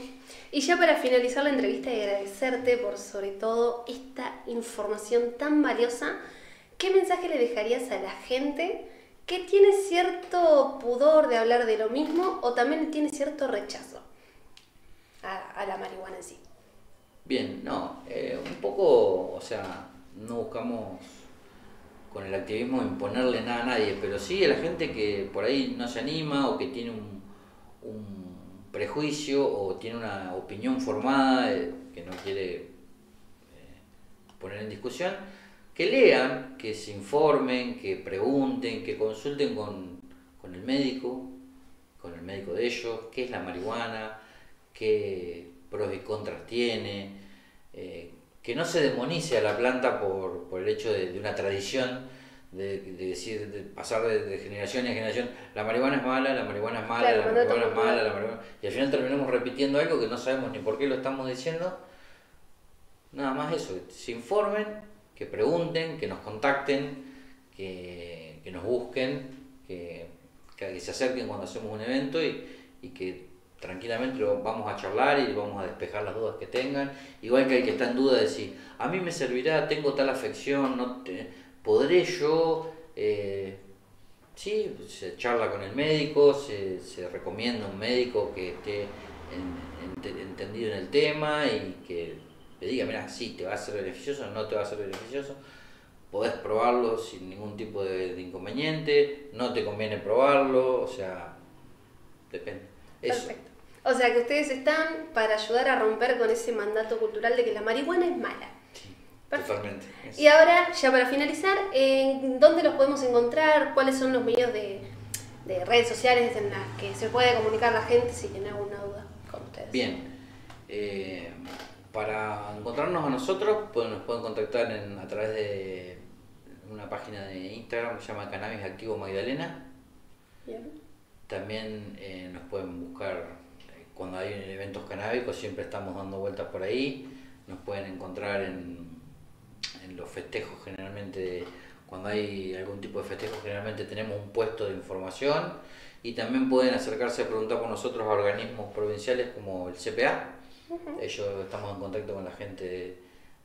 Speaker 1: Y ya para finalizar la entrevista y agradecerte por sobre todo esta información tan valiosa, ¿qué mensaje le dejarías a la gente que tiene cierto pudor de hablar de lo mismo o también tiene cierto rechazo a la marihuana en sí?
Speaker 2: Bien, no, un poco, o sea, no buscamos con el activismo imponerle nada a nadie, pero sí a la gente que por ahí no se anima o que tiene un prejuicio o tiene una opinión formada que no quiere poner en discusión, que lean, que se informen, que pregunten, que consulten con el médico de ellos, qué es la marihuana, qué pros y contras tiene, que no se demonice a la planta por el hecho de una tradición, de decir, de pasar de generación en generación, la marihuana es mala, la marihuana es mala,
Speaker 1: claro,
Speaker 2: la marihuana es mala, la marihuana... Y al final terminamos repitiendo algo que no sabemos ni por qué lo estamos diciendo. Nada más eso, que se informen, que pregunten, que nos contacten, que nos busquen, que se acerquen cuando hacemos un evento y que tranquilamente lo vamos a charlar y vamos a despejar las dudas que tengan. Igual que el que está en duda de si a mí me servirá, tengo tal afección, ¿podré yo? Sí, se charla con el médico, se recomienda un médico que esté entendido en el tema y que le diga, mira, sí, te va a ser beneficioso, no te va a ser beneficioso, podés probarlo sin ningún tipo de inconveniente, no te conviene probarlo, o sea, depende. Eso.
Speaker 1: Perfecto. O sea que ustedes están para ayudar a romper con ese mandato cultural de que la marihuana es mala.
Speaker 2: Sí, totalmente.
Speaker 1: Y ahora, ya para finalizar, ¿dónde los podemos encontrar? ¿Cuáles son los medios de redes sociales en las que se puede comunicar la gente si tiene alguna duda con ustedes?
Speaker 2: Bien. Para encontrarnos a nosotros, nos pueden contactar a través de una página de Instagram que se llama Cannabis Activo Magdalena.
Speaker 1: Bien.
Speaker 2: También nos pueden buscar cuando hay eventos canábicos, siempre estamos dando vueltas por ahí. Nos pueden encontrar en los festejos, generalmente cuando hay algún tipo de festejo, generalmente tenemos un puesto de información y también pueden acercarse a preguntar por nosotros a organismos provinciales como el CPA. Ellos estamos en contacto con la gente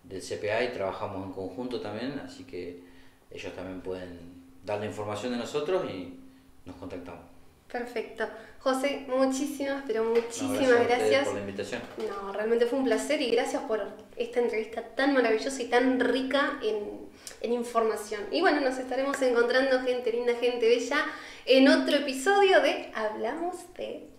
Speaker 2: del CPA y trabajamos en conjunto también, así que ellos también pueden dar la información de nosotros y nos contactamos.
Speaker 1: Perfecto. José, muchísimas gracias
Speaker 2: por la invitación.
Speaker 1: No, realmente fue un placer y gracias por esta entrevista tan maravillosa y tan rica en información. Y bueno, nos estaremos encontrando, gente linda, gente bella, en otro episodio de Hablamos de